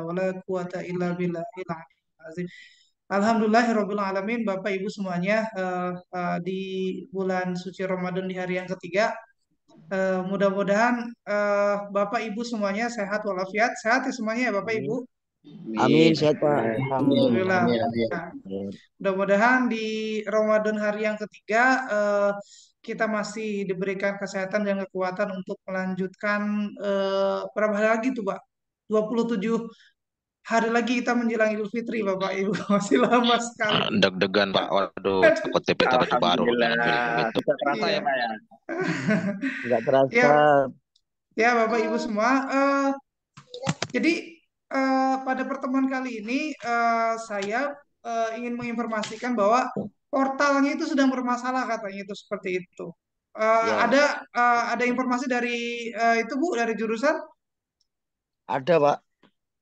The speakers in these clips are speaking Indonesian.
wala quwata illa billahil azim. Alhamdulillahirabbil alamin, Bapak Ibu semuanya, di bulan suci Ramadan di hari yang ketiga, mudah-mudahan Bapak Ibu semuanya sehat walafiat, sehat ya semuanya ya Bapak Ibu. Amin. Amin, Amin. sehat Pak. Amin. Alhamdulillah. Amin. Amin. Nah, mudah-mudahan di Ramadan hari yang ketiga kita masih diberikan kesehatan dan kekuatan untuk melanjutkan berapa hari lagi tuh Pak? 27 hari lagi kita menjelang Idul Fitri Bapak Ibu. Masih lama sekali. Deg-degan Pak, waduh, takut dapat baju baru nih film Alhamdulillah. itu. Bisa terasa ya Iya. Pak ya. Nggak terasa. Ya, ya Bapak Ibu semua. Jadi pada pertemuan kali ini saya ingin menginformasikan bahwa portalnya itu sedang bermasalah katanya itu seperti itu. Ya, Ada informasi dari itu Bu dari jurusan? ada Pak.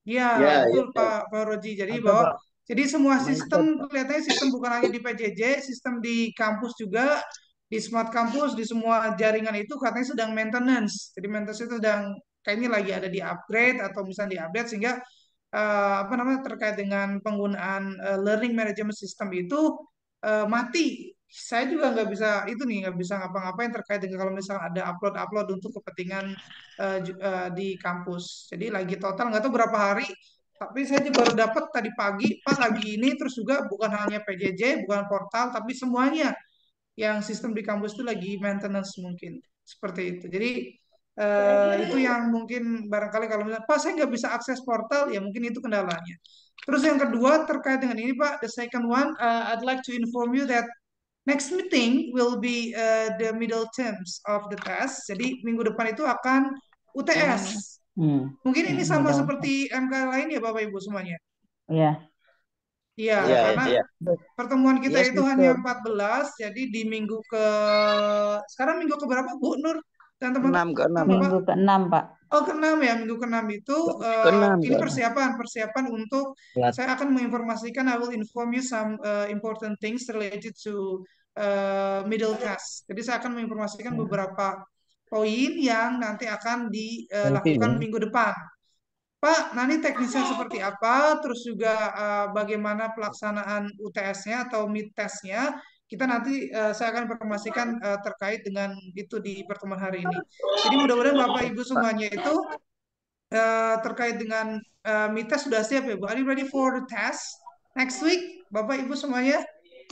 Ya, Ya, betul ya. Pak Roji. Jadi Ada bahwa Pak. jadi semua sistem Mindset Pak. kelihatannya sistem bukan hanya di PJJ, sistem di kampus juga, di smart kampus, di semua jaringan itu katanya sedang maintenance. Jadi maintenance itu sedang kayaknya lagi ada di upgrade atau misalnya di update sehingga apa namanya terkait dengan penggunaan learning management system itu mati. Saya juga nggak bisa itu nih nggak bisa ngapa-ngapain terkait dengan kalau misalnya ada upload-upload untuk kepentingan di kampus. Jadi lagi total nggak tahu berapa hari. Tapi saya juga baru dapat tadi pagi, Pak lagi ini terus juga bukan hanya PJJ, bukan portal, tapi semuanya yang sistem di kampus itu lagi maintenance mungkin seperti itu. Jadi itu yang mungkin barangkali kalau misalnya Pak saya nggak bisa akses portal ya mungkin itu kendalanya. Terus yang kedua terkait dengan ini Pak, the second one, I'd like to inform you that next meeting will be the middle terms of the test. Jadi minggu depan itu akan UTS. Mungkin ini sama Middle. seperti MK lain ya Bapak Ibu semuanya. Iya. Iya, Iya, karena iya. pertemuan kita Yes, itu hanya betul. 14, jadi di minggu sekarang minggu ke berapa Bu Nur dan Keenam, keenam. teman-teman Bapak? Minggu ke-6, Pak. Oh, ke-6 ya, minggu ke-6 itu Keenam, ini keenam. persiapan untuk Telat. saya akan menginformasikan, I will inform you some important things related to middle test. Jadi saya akan menginformasikan beberapa poin yang nanti akan dilakukan minggu depan. Pak, nanti teknisnya seperti apa, terus juga bagaimana pelaksanaan UTS-nya atau mid test-nya, kita nanti saya akan informasikan terkait dengan itu di pertemuan hari ini. Jadi mudah-mudahan Bapak Ibu semuanya itu terkait dengan mid test sudah siap ya Bu? Are you ready for the test next week, Bapak Ibu semuanya?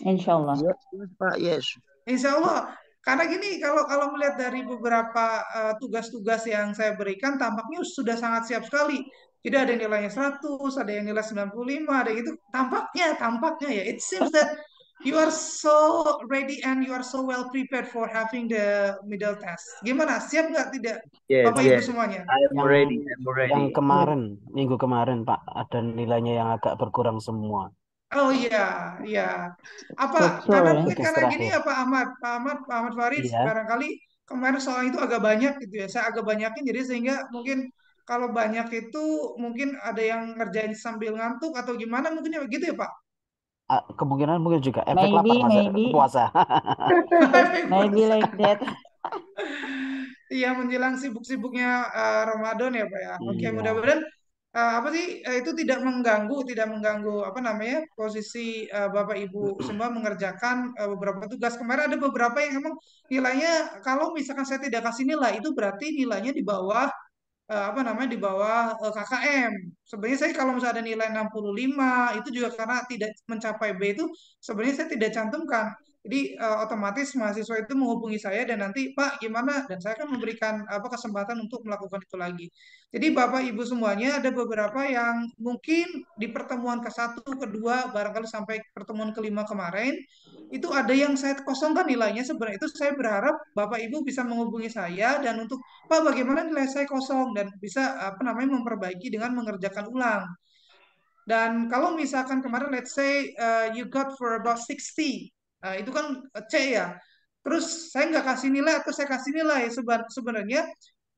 Insya Allah. Yes, yes, Pak. Yes. Insya Allah. Karena gini, kalau melihat dari beberapa tugas-tugas yang saya berikan, tampaknya sudah sangat siap sekali. Jadi ada yang nilainya 100, ada yang nilai 95, ada yang itu. Tampaknya ya. It seems that you are so ready and you are so well prepared for having the middle test. Gimana? Siap nggak tidak, Yes, Bapak Ibu yes. semuanya? I'm Yang ready. I'm yang ready. kemarin, minggu kemarin Pak, ada nilainya yang agak berkurang semua. Oh iya, iya. Apa? Betul. Karena mungkin Tugas karena gini terakhir. ya Pak Ahmad Farid, Iya. barangkali kemarin soal itu agak banyak gitu ya. Saya agak banyakin jadi sehingga mungkin kalau banyak itu mungkin ada yang ngerjain sambil ngantuk atau gimana mungkin ya gitu ya Pak. Kemungkinan mungkin juga efek lapar masa Maybe, puasa. maybe like that. Iya menjelang sibuk-sibuknya Ramadan ya Pak ya. Oke, Iya. mudah-mudahan apa sih itu tidak mengganggu apa namanya posisi Bapak Ibu semua mengerjakan beberapa tugas. Kemarin ada beberapa yang memang nilainya kalau misalkan saya tidak kasih nilai itu berarti nilainya di bawah apa namanya di bawah KKM. Sebenarnya saya kalau misalnya ada nilai 65 itu juga karena tidak mencapai B itu sebenarnya saya tidak cantumkan. Jadi otomatis mahasiswa itu menghubungi saya dan nanti Pak gimana dan saya akan memberikan apa kesempatan untuk melakukan itu lagi. Jadi Bapak Ibu semuanya ada beberapa yang mungkin di pertemuan ke-1, kedua barangkali sampai pertemuan kelima kemarin itu ada yang saya kosongkan nilainya sebenarnya itu saya berharap Bapak Ibu bisa menghubungi saya dan untuk Pak, bagaimana nilai saya kosong dan bisa apa namanya memperbaiki dengan mengerjakan ulang. Dan kalau misalkan kemarin let's say you got for about 60, itu kan C ya. Terus saya nggak kasih nilai atau saya kasih nilai sebenarnya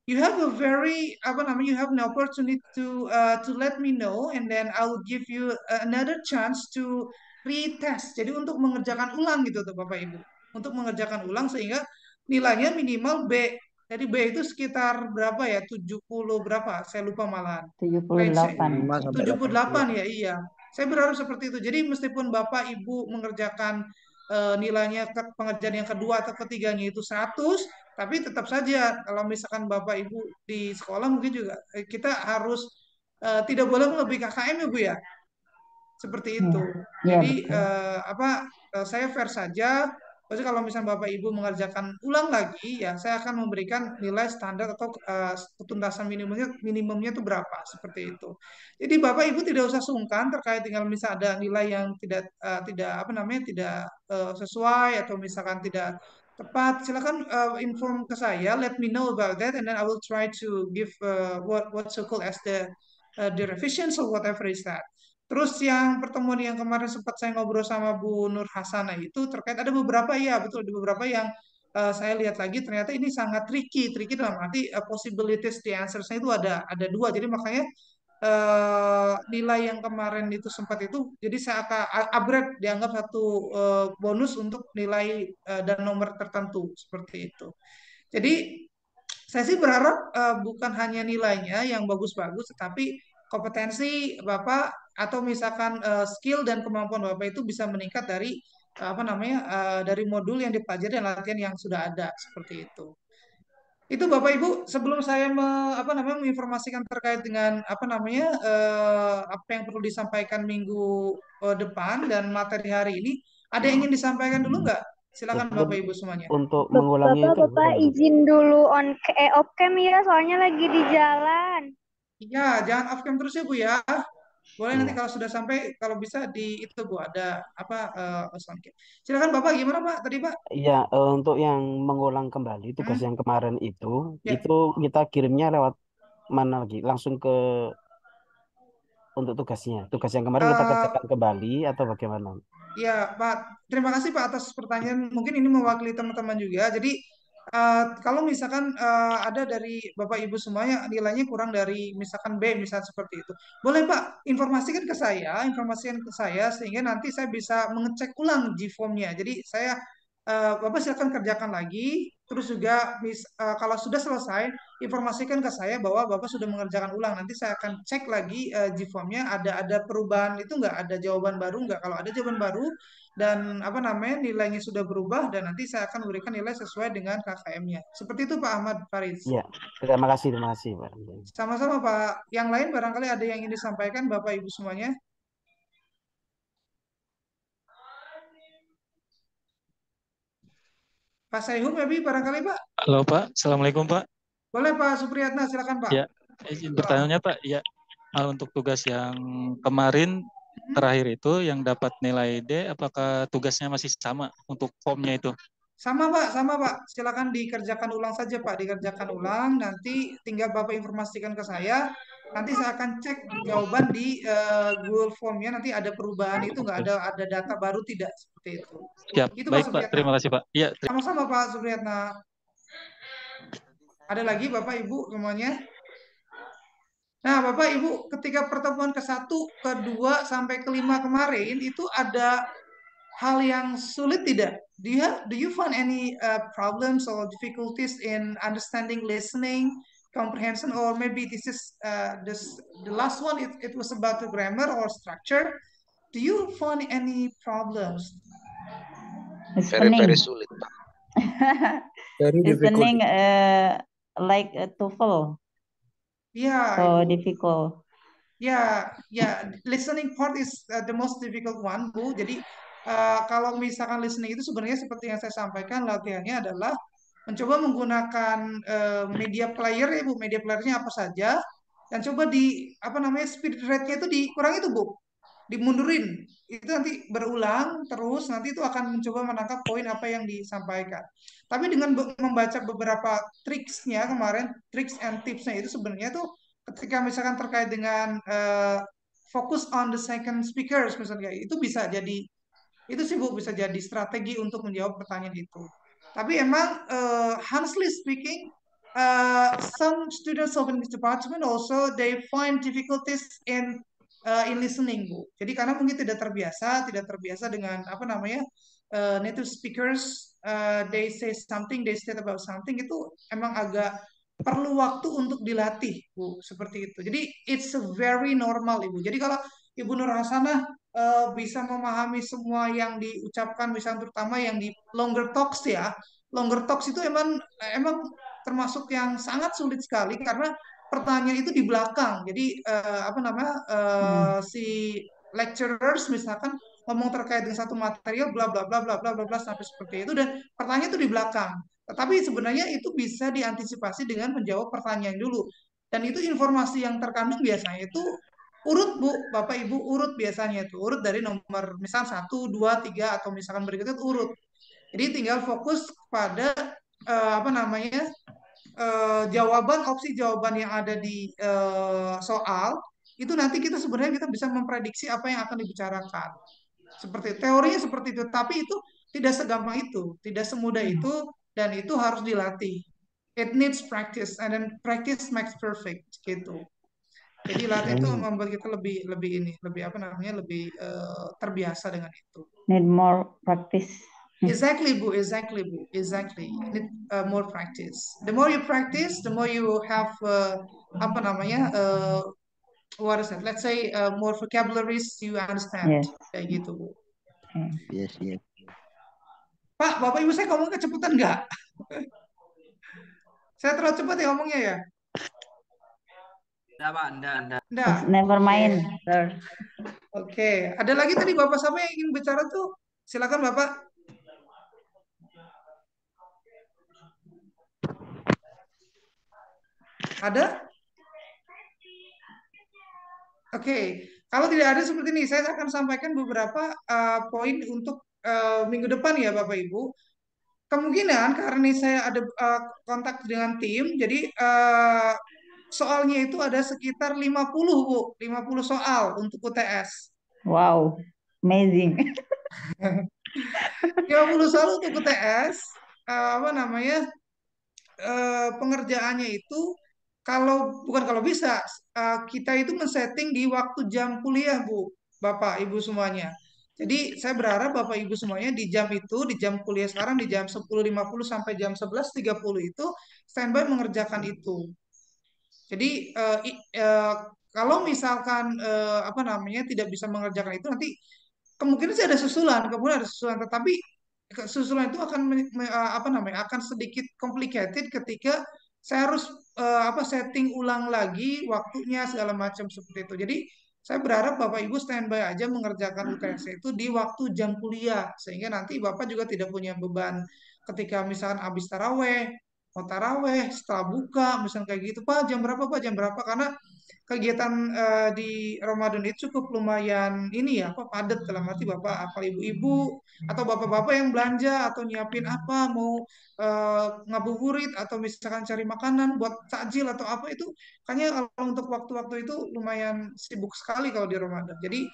you have a very apa namanya you have an opportunity to let me know and then I will give you another chance to retest. Jadi untuk mengerjakan ulang gitu tuh Bapak Ibu. Untuk mengerjakan ulang sehingga nilainya minimal B. Jadi B itu sekitar berapa ya? 70 berapa? Saya lupa malahan. Range-nya. 78. 5 sampai 78 80. ya, iya. Saya berharap seperti itu. Jadi meskipun Bapak Ibu mengerjakan nilainya pengerjaan yang kedua atau ketiganya itu 100, tapi tetap saja kalau misalkan Bapak Ibu di sekolah mungkin juga kita harus tidak boleh melebihi KKM ya Bu ya. Seperti itu. Iya, Jadi betul. saya fair saja. Jadi kalau misalnya Bapak Ibu mengerjakan ulang lagi, ya saya akan memberikan nilai standar atau ketuntasan minimumnya itu berapa, seperti itu. Jadi Bapak Ibu tidak usah sungkan terkait dengan misalnya ada nilai yang tidak apa namanya tidak sesuai atau misalkan tidak tepat. Silakan inform ke saya, let me know about that, and then I will try to give what so called as the revisions or whatever is that. Terus yang pertemuan yang kemarin sempat saya ngobrol sama Bu Nur Hasanah itu terkait ada beberapa ya betul ada beberapa yang saya lihat lagi ternyata ini sangat tricky dalam arti possibilities the answers-nya itu ada dua jadi makanya nilai yang kemarin itu sempat itu jadi saya akan upgrade dianggap satu bonus untuk nilai dan nomor tertentu seperti itu. Jadi saya sih berharap bukan hanya nilainya yang bagus-bagus, tetapi kompetensi Bapak atau misalkan skill dan kemampuan Bapak itu bisa meningkat dari apa namanya dari modul yang dipelajari dan latihan yang sudah ada seperti itu. Itu Bapak Ibu sebelum saya apa namanya menginformasikan terkait dengan apa namanya apa yang perlu disampaikan minggu depan dan materi hari ini, ada yang ingin disampaikan dulu nggak? Ya, Silakan Bapak Ibu semuanya. untuk mengulangi itu Bapak izin dulu off cam ya, soalnya lagi di jalan. Ya, jangan off cam terus ya Bu ya. Boleh nanti Iya. kalau sudah sampai kalau bisa di itu Bu ada apa sound cam. Silakan Bapak gimana Pak tadi Pak? Ya, untuk yang mengulang kembali tugas yang kemarin itu Ya. kita kirimnya lewat mana lagi? Langsung ke untuk tugasnya. Tugas yang kemarin kita kerjakan kembali atau bagaimana? Ya, Pak. Terima kasih Pak atas pertanyaan. Mungkin ini mewakili teman-teman juga. Jadi kalau misalkan ada dari Bapak Ibu semuanya nilainya kurang dari misalkan B, misal seperti itu. Boleh Pak informasikan ke saya sehingga nanti saya bisa mengecek ulang G-form-nya. Jadi Bapak silakan kerjakan lagi. Terus juga kalau sudah selesai informasikan ke saya bahwa Bapak sudah mengerjakan ulang. Nanti saya akan cek lagi G-form-nya ada perubahan itu nggak, ada jawaban baru nggak. Kalau ada jawaban baru dan apa namanya nilainya sudah berubah dan nanti saya akan memberikan nilai sesuai dengan KKM-nya. Seperti itu Pak Ahmad Faris. Ya, terima kasih Pak. Sama-sama Pak. Yang lain barangkali ada yang ingin disampaikan Bapak Ibu semuanya. Pak Saihum, maybe barangkali Pak. Halo Pak, Assalamualaikum Pak. Boleh Pak Supriyatna, silakan Pak. Ya, izin bertanya Pak. Ya, untuk tugas yang kemarin terakhir itu yang dapat nilai D, apakah tugasnya masih sama untuk formnya itu? Sama Pak. Silakan dikerjakan ulang saja Pak, dikerjakan ulang. Nanti tinggal Bapak informasikan ke saya. Nanti saya akan cek jawaban di Google Form-nya. Nanti ada perubahan itu nggak ada data baru tidak seperti itu. Siap, Itu baik Pak Pak. Terima kasih Pak. Ya, sama-sama Pak Supriyatna. Ada lagi Bapak Ibu semuanya? Nah, Bapak Ibu, ketika pertemuan ke-1, ke-2 sampai ke-5 kemarin itu ada hal yang sulit tidak? Do you find any problems or difficulties in understanding listening, comprehension, or maybe this is the last one? It was about the grammar or structure. Do you find any problems? Very sulit Pak. Very difficult. Listening like a TOEFL. Yeah. So difficult. Ya, listening part is the most difficult one, Bu. Jadi kalau misalkan listening itu sebenarnya seperti yang saya sampaikan, latihannya adalah mencoba menggunakan media player ya, Bu. Media playernya apa saja, dan coba speed rate-nya itu dikurangi itu, Bu. Dimundurin. Itu nanti berulang terus, nanti itu akan mencoba menangkap poin apa yang disampaikan. Tapi dengan membaca beberapa triksnya kemarin, tricks and tipsnya itu sebenarnya tuh ketika misalkan terkait dengan fokus on the second speakers misalnya itu bisa jadi itu sih Bu bisa jadi strategi untuk menjawab pertanyaan itu. Tapi emang honestly speaking some students of English department also they find difficulties in listening Bu. Jadi karena mungkin tidak terbiasa dengan apa namanya native speakers they say something, they state about something, itu emang agak perlu waktu untuk dilatih, Bu, seperti itu. Jadi it's a very normal, Ibu. Jadi kalau Ibu Nur Hasanah bisa memahami semua yang diucapkan, misalnya terutama yang di longer talks ya. Longer talks itu emang termasuk yang sangat sulit sekali karena pertanyaan itu di belakang. Jadi apa namanya si lecturers misalkan ngomong terkait dengan satu material bla bla bla bla bla bla bla sampai seperti itu dan pertanyaan itu di belakang. Tetapi sebenarnya itu bisa diantisipasi dengan menjawab pertanyaan dulu. Dan itu informasi yang terkandung biasanya itu urut, Bu, Bapak Ibu, urut biasanya itu. Urut dari nomor misal 1, 2, 3 atau misalkan berikutnya itu urut. Jadi tinggal fokus pada apa namanya opsi jawaban yang ada di soal itu nanti kita sebenarnya kita bisa memprediksi apa yang akan dibicarakan. Seperti teorinya seperti itu, tapi itu tidak segampang itu, tidak semudah itu, dan itu harus dilatih. It needs practice, and then practice makes perfect gitu. Jadi latih itu membuat kita lebih terbiasa dengan itu. Need more practice. Exactly, Bu. Exactly. Need more practice. The more you practice, the more you have what is that? Let's say more vocabularies you understand. Yes. Kayak gitu, Bu. Yes. Pak, Bapak Ibu saya ngomong kecepatan nggak? Saya terlalu cepat ya ngomongnya ya? Enggak, Pak. Enggak. Never mind, sir. Oke. Ada lagi tadi Bapak sama yang ingin bicara tuh? Silakan Bapak. Ada? Oke. Kalau tidak ada seperti ini, saya akan sampaikan beberapa poin untuk minggu depan ya Bapak Ibu. Kemungkinan karena ini saya ada kontak dengan tim, jadi soalnya itu ada sekitar 50, Bu. 50 soal untuk UTS. Wow, amazing. 50 soal untuk UTS, pengerjaannya itu bukan kalau bisa, kita itu men-setting di waktu jam kuliah, Bu, Bapak, Ibu semuanya. Jadi saya berharap Bapak Ibu semuanya di jam itu, di jam kuliah sekarang di jam 10.50 sampai jam 11.30 itu standby mengerjakan itu. Jadi kalau misalkan tidak bisa mengerjakan itu nanti kemungkinan sih ada susulan, tetapi susulan itu akan sedikit complicated ketika saya harus setting ulang lagi waktunya segala macam seperti itu. Jadi saya berharap Bapak Ibu standby aja mengerjakan UTS itu di waktu jam kuliah sehingga nanti Bapak juga tidak punya beban ketika misalkan habis taraweh, mau taraweh, setelah buka, misalnya kayak gitu, Pak jam berapa karena kegiatan di Ramadan itu cukup lumayan padat dalam arti Bapak apa ibu-ibu atau bapak-bapak yang belanja atau nyiapin apa mau ngabuburit atau misalkan cari makanan buat takjil atau apa itu kayaknya kalau untuk waktu-waktu itu lumayan sibuk sekali kalau di Ramadan. Jadi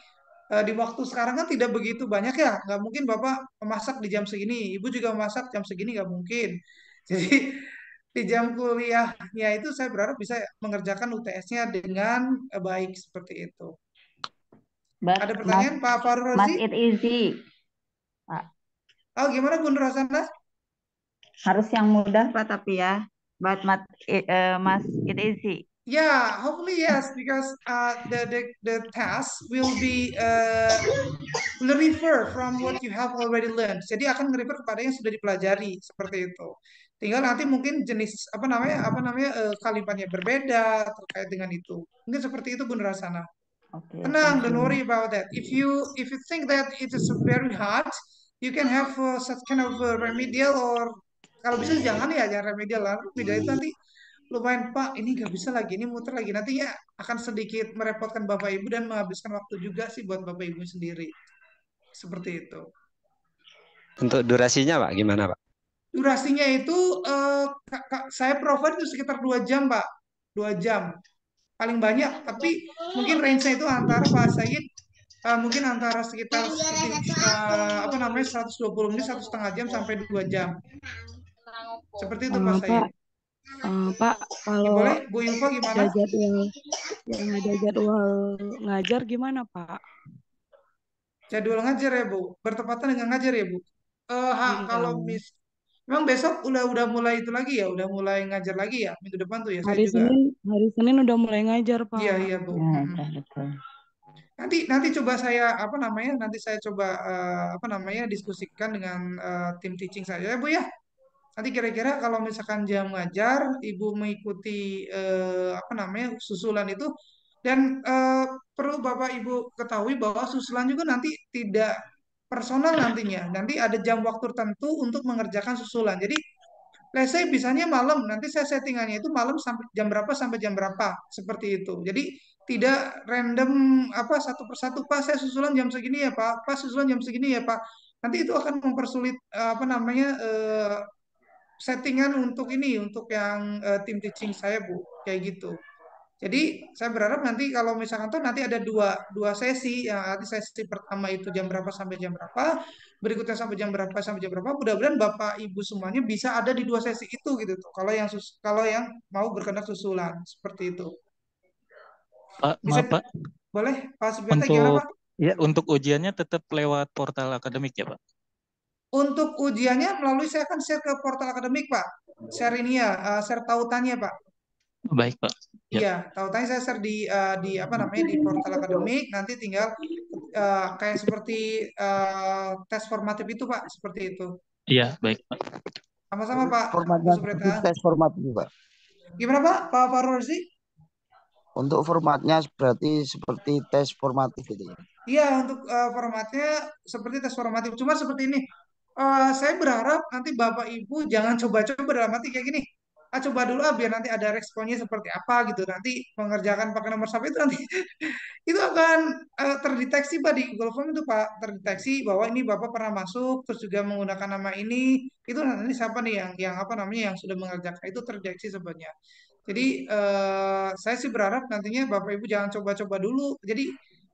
di waktu sekarang kan tidak begitu banyak ya, nggak mungkin Bapak memasak di jam segini, Ibu juga memasak jam segini nggak mungkin. Jadi di jam kuliahnya itu saya berharap bisa mengerjakan UTS-nya dengan baik seperti itu. Ada pertanyaan Pak Farul Rozi? Mas it easy. Pak. Oh gimana Bu Nur Hasanah? Harus yang mudah Pak tapi ya. But Mas it easy. Yeah, hopefully yes, because the task will be will refer from what you have already learned. Jadi akan refer kepada yang sudah dipelajari seperti itu. Tinggal nanti mungkin jenis kalimatnya berbeda terkait dengan itu. Mungkin seperti itu Bu Nur Hasanah. Okay, tenang, don't worry about that. If you think that it is very hard, you can have such kind of remedial or kalau bisa jangan remedial lah. Remedial itu nanti lumayan Pak, ini nggak bisa lagi, ini muter lagi. Nanti ya akan sedikit merepotkan Bapak Ibu dan menghabiskan waktu juga sih buat Bapak Ibu sendiri. Seperti itu. Untuk durasinya Pak, gimana Pak? Durasinya itu saya provide itu sekitar 2 jam Pak. 2 jam. Paling banyak, tapi mungkin range-nya itu antara Pak Said mungkin antara sekitar 120 menit, 1,5 jam sampai 2 jam. Seperti itu Pak Said. Pak, kalau boleh Bu Info gimana? Ada jadwal ngajar gimana Pak? Jadwal ngajar ya Bu, bertepatan dengan ngajar ya Bu? kalau Iya. memang besok udah mulai itu lagi ya, udah mulai ngajar lagi ya minggu depan tuh ya. Saya Hari juga. Senin, hari Senin udah mulai ngajar, Iya Pak. iya Bu. Nah, Mm-mm. betul. Nanti coba saya apa namanya? Nanti saya coba apa namanya diskusikan dengan tim teaching saya ya Bu ya. Nanti kira-kira kalau misalkan jam ngajar, Ibu mengikuti apa namanya susulan itu, dan perlu Bapak Ibu ketahui bahwa susulan juga nanti tidak personal nantinya. Nanti ada jam waktu tertentu untuk mengerjakan susulan. Jadi, let's say bisanya malam, nanti saya settingannya itu malam sampai jam berapa, seperti itu. Jadi tidak random apa satu persatu, Pak saya susulan jam segini ya Pak susulan jam segini ya Pak. Nanti itu akan mempersulit apa namanya settingan untuk ini untuk yang tim teaching saya Bu kayak gitu. Jadi saya berharap nanti kalau misalkan tuh nanti ada dua sesi, yang nanti sesi pertama itu jam berapa sampai jam berapa, berikutnya sampai jam berapa. Mudah-mudahan Bapak Ibu semuanya bisa ada di dua sesi itu gitu tuh. Kalau yang mau berkenan susulan seperti itu. Pak, Bisa maaf Pak, boleh Pak Subianto gimana untuk Pak? untuk ujiannya tetap lewat portal akademik ya Pak? Untuk ujiannya melalui saya akan share ke portal akademik Pak. Share ini ya, share tautannya Pak. Baik Pak. Ya. Iya, tautannya saya share di apa namanya di portal akademik. Nanti tinggal kayak seperti tes formatif itu Pak, seperti itu. Iya, baik Pak. Sama-sama Pak Formatnya Subreta. seperti tes formatif, Pak. Gimana Pak? Pak Rozi? Untuk formatnya berarti seperti tes formatif gitu ya. Iya, untuk formatnya seperti tes formatif. Cuma seperti ini. Saya berharap nanti Bapak Ibu jangan coba-coba dalam arti kayak gini. Coba dulu biar nanti ada responnya seperti apa gitu. Nanti mengerjakan pakai nomor sampai itu nanti itu akan terdeteksi Pak di Google Form itu Pak, terdeteksi bahwa ini Bapak pernah masuk terus juga menggunakan nama ini. Itu nanti siapa nih yang apa namanya yang sudah mengerjakan itu terdeteksi sebenarnya. Jadi saya sih berharap nantinya Bapak Ibu jangan coba-coba dulu. Jadi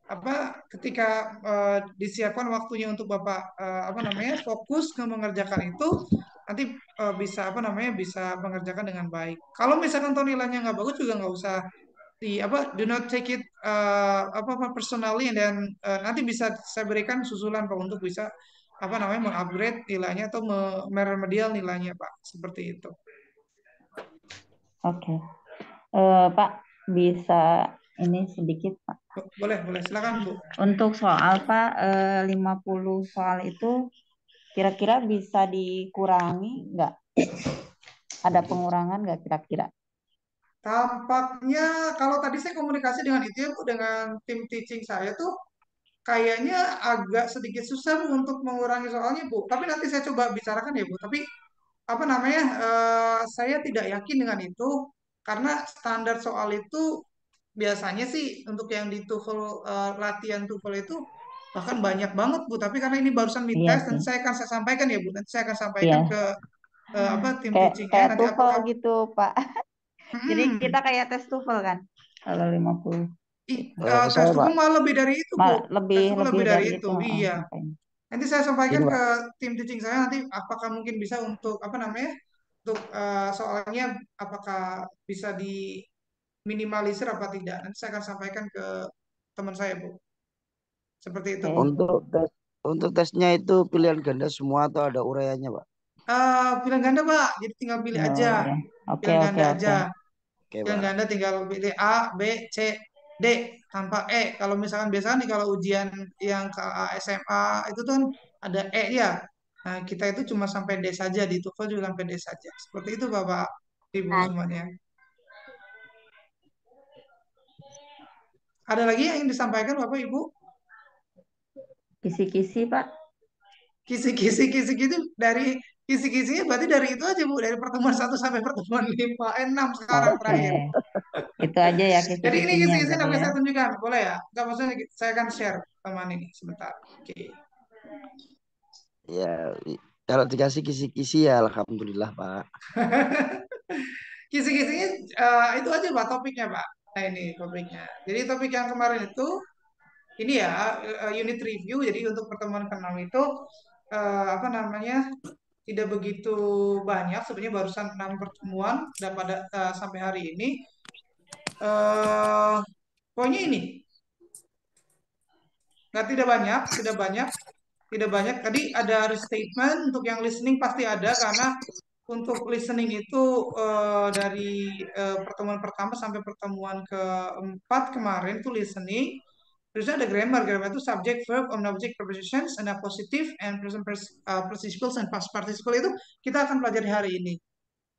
apa ketika disiapkan waktunya untuk Bapak apa namanya fokus ke mengerjakan itu, nanti bisa apa namanya bisa mengerjakan dengan baik. Kalau misalkan toh nilainya nggak bagus juga nggak usah di apa do not take it apa personally, dan nanti bisa saya berikan susulan Pak untuk bisa apa namanya mengupgrade nilainya atau meremedial nilainya Pak, seperti itu. Oke. Pak, bisa ini sedikit Pak. Boleh silakan Bu. Untuk soal Pak, 50 soal itu kira-kira bisa dikurangi nggak? Ada pengurangan nggak kira-kira? Tampaknya kalau tadi saya komunikasi dengan itu ya Bu, dengan tim teaching saya tuh kayaknya agak sedikit susah Bu untuk mengurangi soalnya Bu. Tapi nanti saya coba bicarakan ya Bu. Tapi apa namanya saya tidak yakin dengan itu karena standar soal itu biasanya sih untuk yang di TOEFL latihan TOEFL itu bahkan banyak banget Bu. Tapi karena ini barusan mid Iya test, nanti sih. saya sampaikan ya Bu. Nanti saya akan sampaikan Iya. ke apa tim Kayak teachingnya nanti TOEFL apakah gitu Pak. Jadi kita kayak tes TOEFL kan kalau 50. tes Saya TOEFL Pak, malah lebih dari itu Bu. Tes Lebih TOEFL lebih dari dari itu. itu. Iya. Makanya. Nanti saya sampaikan ini ke Pak, tim teaching saya nanti apakah mungkin bisa untuk apa namanya untuk soalnya apakah bisa diminimalisir apa tidak. Nanti saya akan sampaikan ke teman saya Bu. Seperti itu Bu. Oke. untuk tesnya itu pilihan ganda semua atau ada uraiannya Pak? Pilihan ganda Pak, jadi tinggal pilih Oh aja. ya. Oke Pilihan oke ganda oke. aja. Oke Pilihan Pak. ganda tinggal pilih A, B, C, D tanpa E. Kalau misalkan biasanya nih kalau ujian yang ke SMA itu kan ada E ya. Nah, kita itu cuma sampai D saja, di TOEFL juga sampai D saja. Seperti itu Bapak Ibu Nah, semuanya. Ada lagi yang ingin disampaikan Bapak Ibu? kisi-kisi Pak. Kisi-kisi dari kisi-kisinya berarti dari itu aja Bu, dari pertemuan 1 sampai pertemuan 6 sekarang Oke. terakhir. Itu aja ya Jadi ini kisi-kisinya kisi-kisi berarti nanti ya. saya tunjukkan, boleh ya? Enggak, maksudnya saya akan share teman ini sebentar. Oke. Ya, kalau dikasih kisi-kisi ya alhamdulillah Pak. Kisi-kisinya itu aja Pak topiknya Pak. Nah ini topiknya. Jadi topik yang kemarin itu ini ya unit review. Jadi untuk pertemuan ke-6 itu apa namanya tidak begitu banyak. Sebenarnya barusan 6 pertemuan dan pada sampai hari ini. Pokoknya ini nggak tidak banyak. Tidak banyak. Tadi ada restatement untuk yang listening pasti ada karena untuk listening itu dari pertemuan pertama sampai pertemuan keempat kemarin itu listening. Terus ada grammar. Grammar itu subject, verb, object, prepositions, and positive, and present participles, and past participle itu kita akan pelajari hari ini.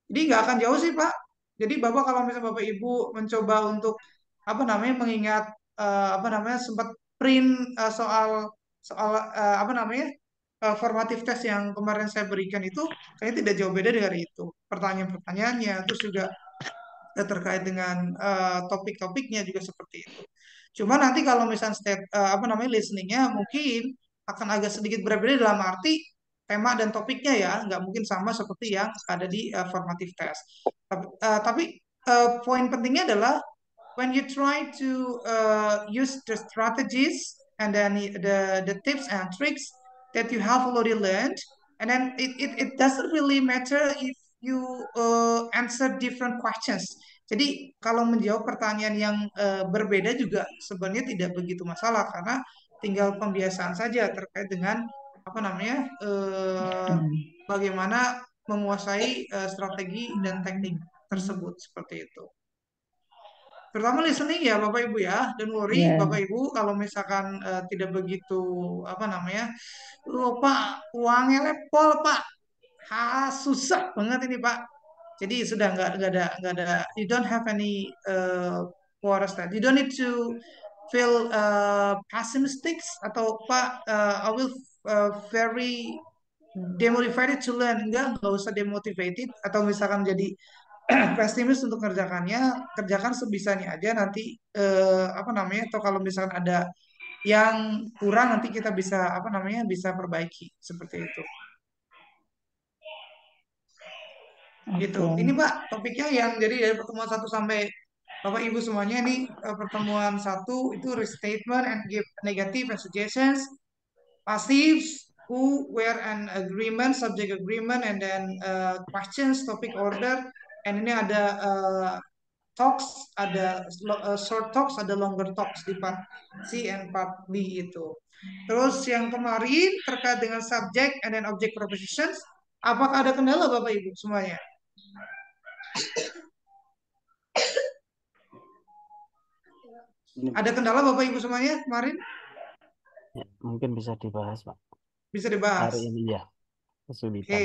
Jadi nggak akan jauh sih Pak. Jadi Bapak kalau misalnya Bapak Ibu mencoba untuk apa namanya mengingat apa namanya sempat print soal soal apa namanya formatif tes yang kemarin saya berikan itu kayaknya tidak jauh beda dari itu. Pertanyaan-pertanyaannya terus juga terkait dengan topik-topiknya juga seperti itu. Cuma nanti kalau misalnya apa namanya listeningnya mungkin akan agak sedikit berbeda dalam arti tema dan topiknya ya, nggak mungkin sama seperti yang ada di formative test. Tapi poin pentingnya adalah when you try to use the strategies and then the tips and tricks that you have already learned, and then it doesn't really matter if you answer different questions. Jadi kalau menjawab pertanyaan yang berbeda juga sebenarnya tidak begitu masalah karena tinggal pembiasaan saja terkait dengan apa namanya bagaimana menguasai strategi dan teknik tersebut seperti itu. Terutama listening ya Bapak Ibu ya, dan worry Bapak Ibu kalau misalkan tidak begitu apa namanya, Pak uangnya lepol Pak, susah banget ini Pak. Jadi sudah nggak ada, you don't have any worries that, you don't need to feel pessimistic atau Pak I will very demotivated to learn, nggak usah demotivated atau misalkan jadi pesimis untuk kerjakannya, kerjakan sebisanya aja nanti apa namanya, atau kalau misalkan ada yang kurang nanti kita bisa apa namanya bisa perbaiki seperti itu. Gitu. Ini Pak topiknya yang jadi dari pertemuan 1 sampai Bapak Ibu semuanya ini pertemuan 1 itu restatement and give negative and suggestions, passives, who, where, and agreement, subject agreement, and then questions, topic order, and ini ada talks, ada short talks, ada longer talks di part C and part B itu. Terus yang kemarin terkait dengan subject and then object prepositions, apakah ada kendala Bapak Ibu semuanya? Ada kendala Bapak Ibu semuanya kemarin? Ya, mungkin bisa dibahas Pak. Bisa dibahas. Hari ini ya, kesulitan.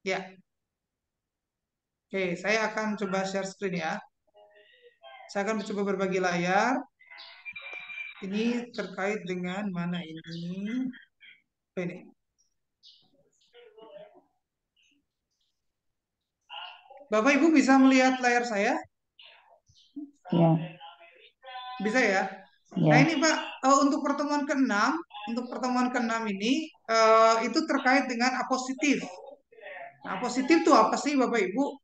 Ya. Oke, saya akan coba share screen ya. Saya akan coba berbagi layar. Ini terkait dengan mana ini? Ini. Bapak Ibu bisa melihat layar saya? Ya. Bisa ya? Nah ini Pak, untuk pertemuan ke-6, ini itu terkait dengan apositif. Nah, apositif itu apa sih Bapak Ibu?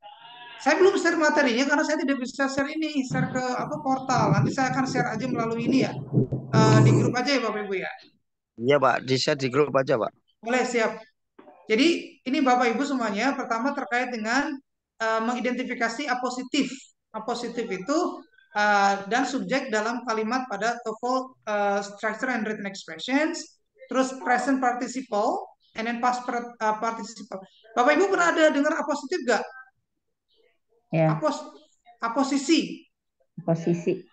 Saya belum share materinya karena saya tidak bisa share ke portal. Nanti saya akan share aja melalui ini ya. Di grup aja ya Bapak Ibu ya. Iya Pak, di-share di grup aja Pak. Boleh, siap. Jadi ini Bapak Ibu semuanya, pertama terkait dengan mengidentifikasi apositif. Apositif itu dan subjek dalam kalimat pada TOEFL structure and written expressions, terus present participle, and then past participle. Bapak Ibu pernah ada dengar apositif nggak? Ya. Aposisi. Posisi.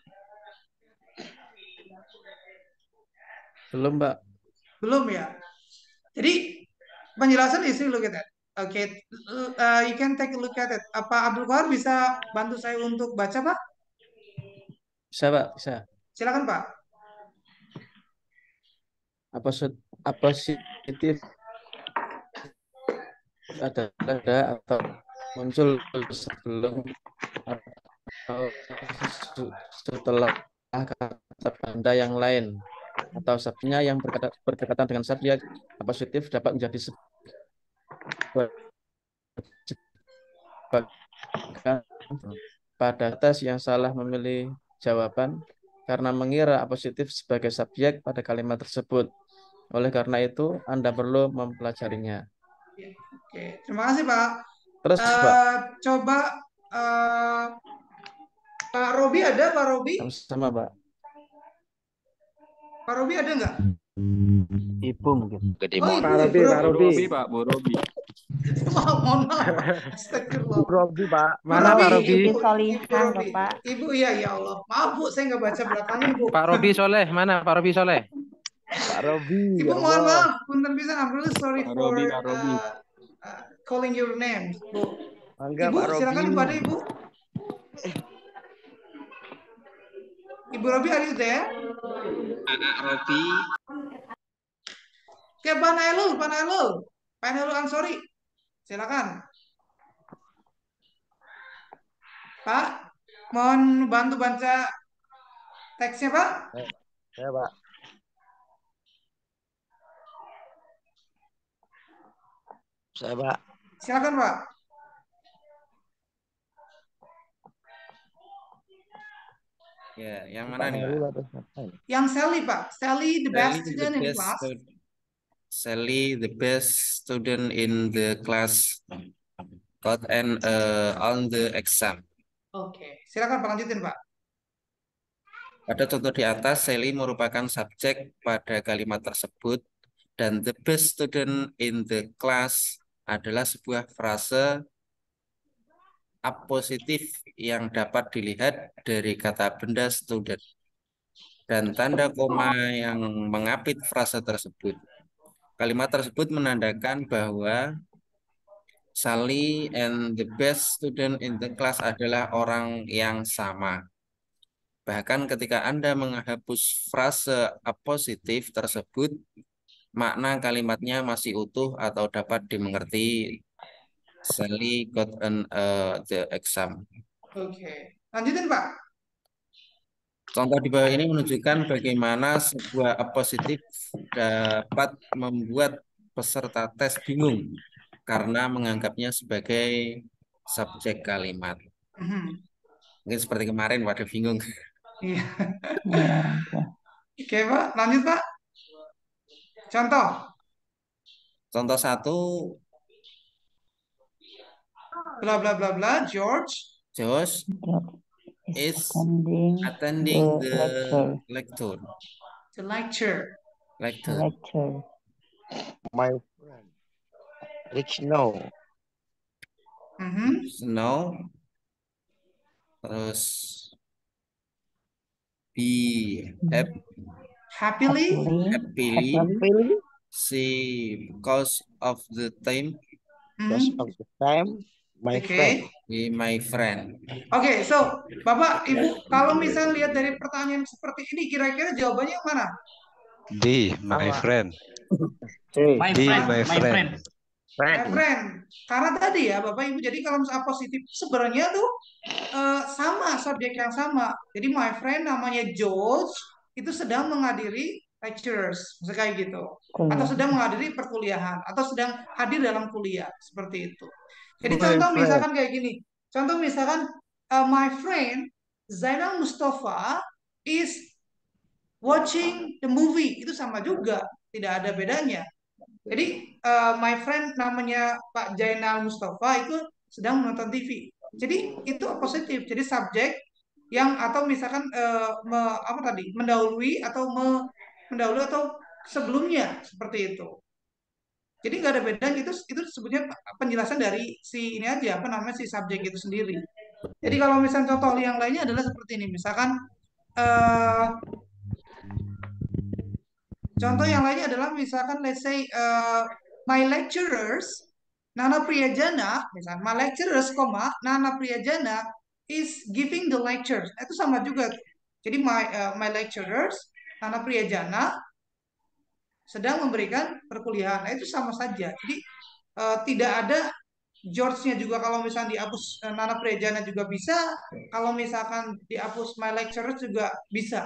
Belum, Mbak. Belum ya. Jadi penjelasan di sini look at that. Okay, you can take a look at it. Apa Abdul Qahar bisa bantu saya untuk baca, Pak? Bisa, Pak, bisa. Silakan, Pak. Apositif ada atau muncul sebelum atau setelah kata benda yang lain atau subjeknya yang berkaitan dengan subjek. Apositif dapat menjadi pada tes yang salah memilih jawaban karena mengira apositif sebagai subjek pada kalimat tersebut. Oleh karena itu, Anda perlu mempelajarinya. Oke, terima kasih Pak. Terus Pak. Coba Pak Robi ada, Pak Robi? Sama Pak. Pak Robi ada nggak? Ibu mungkin. Gede Oh, mon. ibu, Pak Robi, bro. Pak Robi. Pak, Bu Robi. Mohon maaf, Pak. Astagfirullah. Bu Robi, Pak. Bu Mana Robi, Pak Robi? Ibu, Siti Ibu Solihan Robi. loh, Pak. Ibu, ya Allah. Maaf, Bu, saya nggak baca belakangnya, Bu. Pak Robi Soleh, mana Pak Robi Soleh? Pak Robi, Ibu, ya mohon Allah. maaf. Punten pisan, I'm really sorry Pak for Robi, Pak Robi. calling your name, Bu. Mangga Ibu, Pak Robi. silakan Ibu, ada Ibu. Ibu Robi, are you there? Robi. Oke, Pak Nailul, I'm sorry. Silakan. Pak, mohon bantu baca teksnya, Pak. Ya, Pak. Saya, Pak. Silakan, Pak. Ya, yang Pak mana nih, Pak? Nailul atau siapa ini? Yang Sally, Pak. Sally, the best Sally, the student in best class. stud- Sally, the best student in the class, got an on the exam. Oke, silakan Pak, lanjutin, Pak. Pada contoh di atas, Sally merupakan subjek pada kalimat tersebut, dan the best student in the class adalah sebuah frase apositif yang dapat dilihat dari kata benda student dan tanda koma yang mengapit frase tersebut. Kalimat tersebut menandakan bahwa Sally and the best student in the class adalah orang yang sama. Bahkan ketika Anda menghapus frase apositif tersebut, makna kalimatnya masih utuh atau dapat dimengerti. Sally got an the exam. Oke, lanjutin, Pak. Contoh di bawah ini menunjukkan bagaimana sebuah apositif dapat membuat peserta tes bingung karena menganggapnya sebagai subjek kalimat. Mhm. Mungkin seperti kemarin pada bingung. Iya. Iya, oke. Oke, Pak. Lanjut, Pak. Contoh. Contoh 1, Bla bla bla bla. George Josh Job is is attending attending the the lecture. the lecture. Lecture. My friend. Rich Snow. Mhm. Snow, terus be Happily. happily Happily, see because of the time because Mhm. of the time, my Oke. friend. be my friend. Oke, so Bapak, Ibu, kalau misalnya lihat dari pertanyaan seperti ini, kira-kira jawabannya yang mana? D, my Apa? friend. C. My D, friend, my my friend. friend. My Friend. friend. Karena tadi ya, Bapak Ibu, jadi kalau misalnya positif sebenarnya tuh sama, subjek yang sama. Jadi my friend namanya George itu sedang menghadiri lectures, misalnya kayak gitu. Atau Kuliah. sedang menghadiri perkuliahan, atau sedang hadir dalam kuliah, seperti itu. Jadi My contoh friend. misalkan kayak gini. Contoh misalkan my friend Zainal Mustafa is watching the movie. Itu sama juga, tidak ada bedanya. Jadi my friend namanya Pak Zainal Mustafa itu sedang menonton TV. Jadi itu positif. Jadi subjek yang atau misalkan apa tadi mendahului atau mendahului atau sebelumnya seperti itu. Jadi nggak ada bedanya, itu sebetulnya penjelasan dari si ini aja, apa namanya, si subjek itu sendiri. Jadi kalau misalnya contoh yang lainnya adalah seperti ini, misalkan contoh yang lainnya adalah misalkan let's say my lecturers Nana Priyajana, misalkan my lecturers, Nana Priyajana is giving the lectures. Itu sama juga. Jadi my lecturers Nana Priyajana sedang memberikan perkuliahan. Nah, itu sama saja. Jadi tidak ada George-nya juga, kalau misalnya dihapus Nana Priyajana juga bisa, kalau misalkan dihapus my lecturers juga bisa.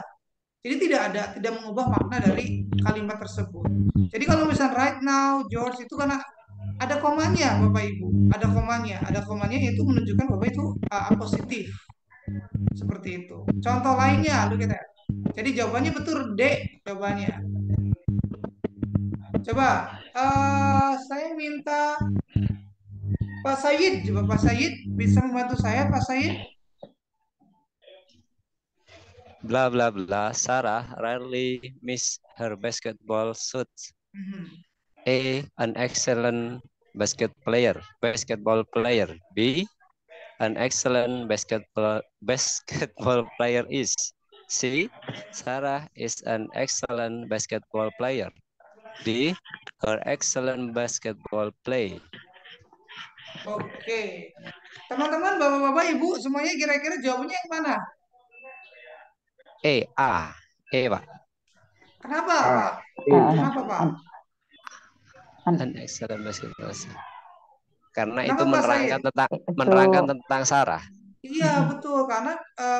Jadi tidak mengubah makna dari kalimat tersebut. Jadi kalau misalnya right now George itu karena ada komanya, Bapak Ibu, ada komanya itu menunjukkan bahwa itu positif. Seperti itu. Contoh lainnya, look at that. Jadi jawabannya betul D, jawabannya. Coba saya minta Pak Sayid, coba Pak Sayid bisa membantu saya, Pak Sayid? Blah blah blah. Sarah rarely miss her basketball suits. A, an excellent basketball player. B, an excellent basketball player is. C, Sarah is an excellent basketball player. D, her excellent basketball play. Oke. Teman-teman, bapak-bapak, ibu, semuanya kira-kira jawabannya yang mana? A, Pak. Kenapa, Pak? Kenapa, Pak? An excellent basketball. Karena Kenapa, itu Pak Said? menerangkan tentang Sarah. Iya, betul, karena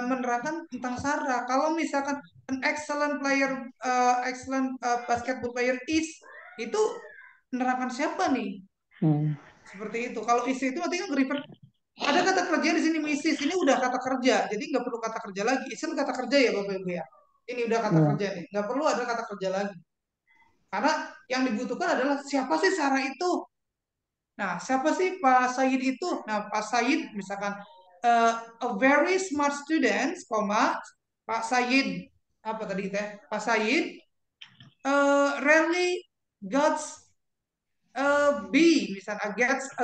menerangkan tentang Sarah. Kalau misalkan an excellent basketball player is, itu menerangkan siapa nih? Seperti itu. Kalau is itu artinya refer. Ada kata kerja di sini Mrs. Ini udah kata kerja, jadi nggak perlu kata kerja lagi. Is kan kata kerja ya Bapak Ibu ya. Ini udah kata kerja nih, nggak perlu ada kata kerja lagi. Karena yang dibutuhkan adalah siapa sih Sarah itu? Nah, siapa sih Pak Said itu? Nah, Pak Said misalkan a very smart student, Pak Said apa tadi teh? Pak Said rarely got B, misalkan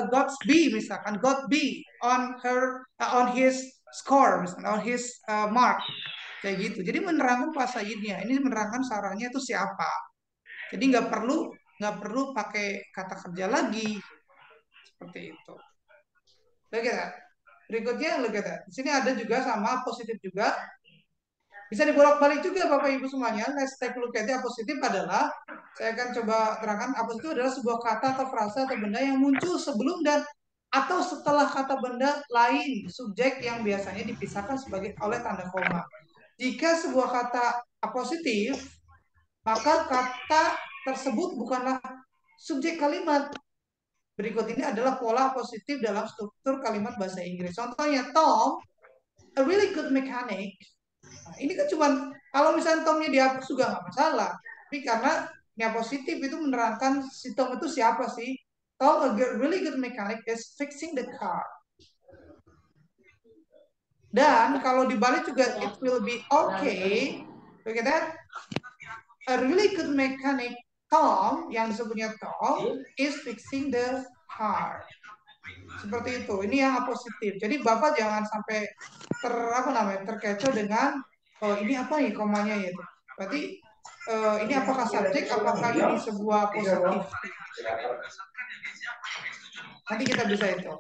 got B, misalkan got B on his score, misalkan on his mark, kayak gitu. Jadi menerangkan Pak Saidnya, ini menerangkan Sarahnya itu siapa. Jadi nggak perlu pakai kata kerja lagi, seperti itu. Look at that. Berikutnya look at that. Di sini ada juga sama positif juga. Bisa dibolak-balik juga Bapak Ibu semuanya. Let's take a look at it. Positif adalah, saya akan coba terangkan, positif adalah sebuah kata atau frasa atau benda yang muncul sebelum dan atau setelah kata benda lain, subjek yang biasanya dipisahkan oleh tanda koma. Jika sebuah kata apositif, maka kata tersebut bukanlah subjek kalimat. Berikut ini adalah pola positif dalam struktur kalimat bahasa Inggris. Contohnya, Tom, a really good mechanic. Nah, ini kan cuma kalau misalnya Tomnya dihapus juga nggak masalah. Tapi karena yang positif itu menerangkan si Tom itu siapa sih? Tom, a really good mechanic is fixing the car. Dan kalau dibalik juga it will be okay. Look at that. A really good mechanic, Tom, yang disebutnya Tom, is fixing the car. Seperti itu. Ini yang positif. Jadi Bapak jangan sampai terkecoh dengan ini apa nih komanya ya. Berarti ini apakah subjek, apakah ini sebuah positif. Nanti kita bisa itu.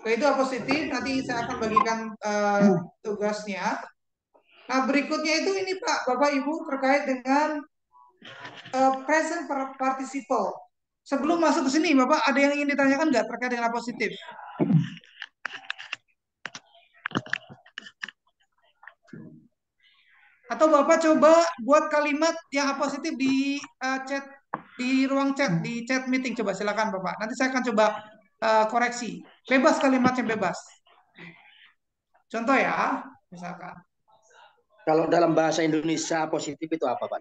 Itu positif, nanti saya akan bagikan tugasnya. Nah, berikutnya itu ini Pak, Bapak Ibu terkait dengan present participle. Sebelum masuk ke sini, Bapak ada yang ingin ditanyakan nggak terkait dengan positif? Atau Bapak coba buat kalimat yang positif di chat, di ruang chat, di chat meeting. Coba silakan Bapak. Nanti saya akan coba koreksi. Bebas kalimatnya bebas. Contoh ya, misalkan. Kalau dalam bahasa Indonesia positif itu apa Pak?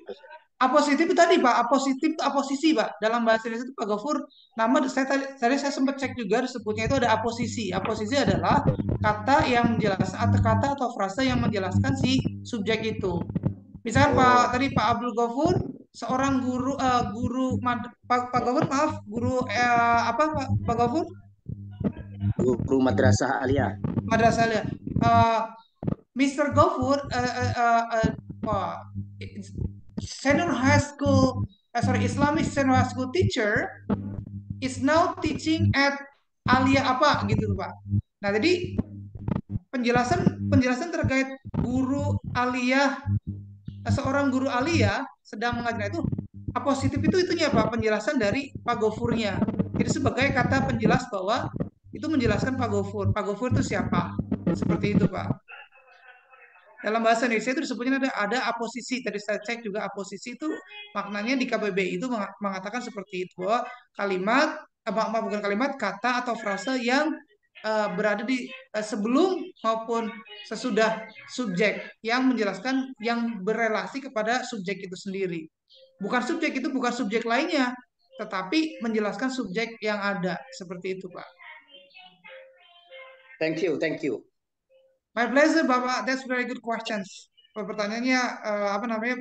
Apositif itu tadi Pak, apositif itu aposisi Pak. Dalam bahasa Indonesia itu Pak Gofur, nama tadi saya sempat cek juga disebutnya itu ada aposisi. Aposisi adalah kata yang menjelaskan atau kata atau frasa yang menjelaskan si subjek itu. Misalkan tadi Pak Abdul Gofur seorang guru Pak Gofur maaf, guru apa Pak Gofur? Guru madrasah aliyah. Madrasah aliyah. Mr. Gofur senior high school, Islamic senior high school teacher is now teaching at Aliyah apa gitu Pak. Nah, jadi penjelasan terkait guru Aliyah, seorang guru Aliyah sedang mengajar itu apositif itu itunya Pak, penjelasan dari Pak Gofurnya. Jadi sebagai kata penjelas bahwa itu menjelaskan Pak Gofur. Pak Gofur itu siapa? Seperti itu Pak. Dalam bahasa Indonesia itu disebutnya ada aposisi. Tadi saya cek juga aposisi itu maknanya di KBBI itu mengatakan seperti itu, bahwa kalimat, bukan kalimat, kata atau frasa yang berada di sebelum maupun sesudah subjek yang menjelaskan, yang berelasi kepada subjek itu sendiri. Bukan subjek itu bukan subjek lainnya, tetapi menjelaskan subjek yang ada. Seperti itu Pak. Thank you. My pleasure, Bapak. That's very good questions. Pertanyaannya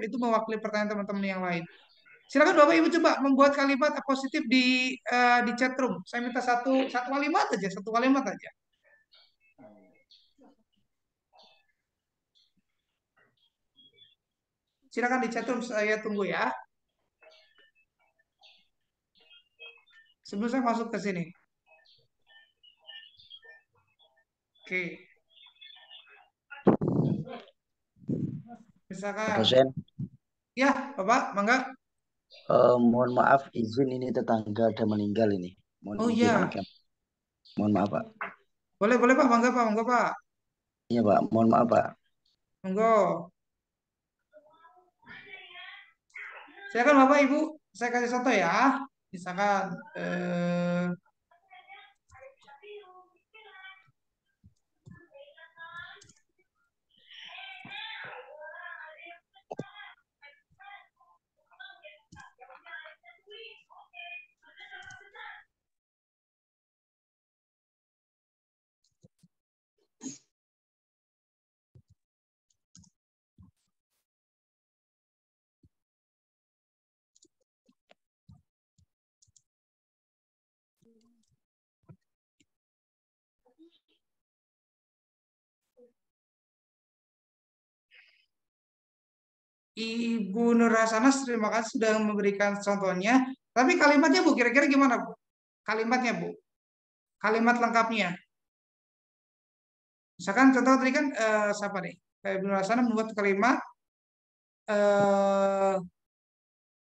itu mewakili pertanyaan teman-teman yang lain. Silakan Bapak Ibu coba membuat kalimat positif di chat room. Saya minta satu kalimat aja, satu kalimat aja. Silakan di chat room, saya tunggu ya. Sebelum saya masuk ke sini. Oke. Misalkan. Dosen, Ya, Bapak, mangga. mohon maaf izin ini tetangga ada meninggal ini. Mohon Oh izin. iya. Mohon maaf Pak. Boleh Pak, mangga Pak, mangga Pak. Iya Pak, mohon maaf Pak. Monggo. Silakan Bapak Ibu, saya kasih contoh ya. Misalkan Ibu Nur Hasanas, terima kasih sudah memberikan contohnya. Tapi kalimatnya Bu, kira-kira gimana Bu? Kalimatnya Bu, kalimat lengkapnya. Misalkan contoh tadi kan siapa nih? Ibu Nur Hasanas membuat kalimat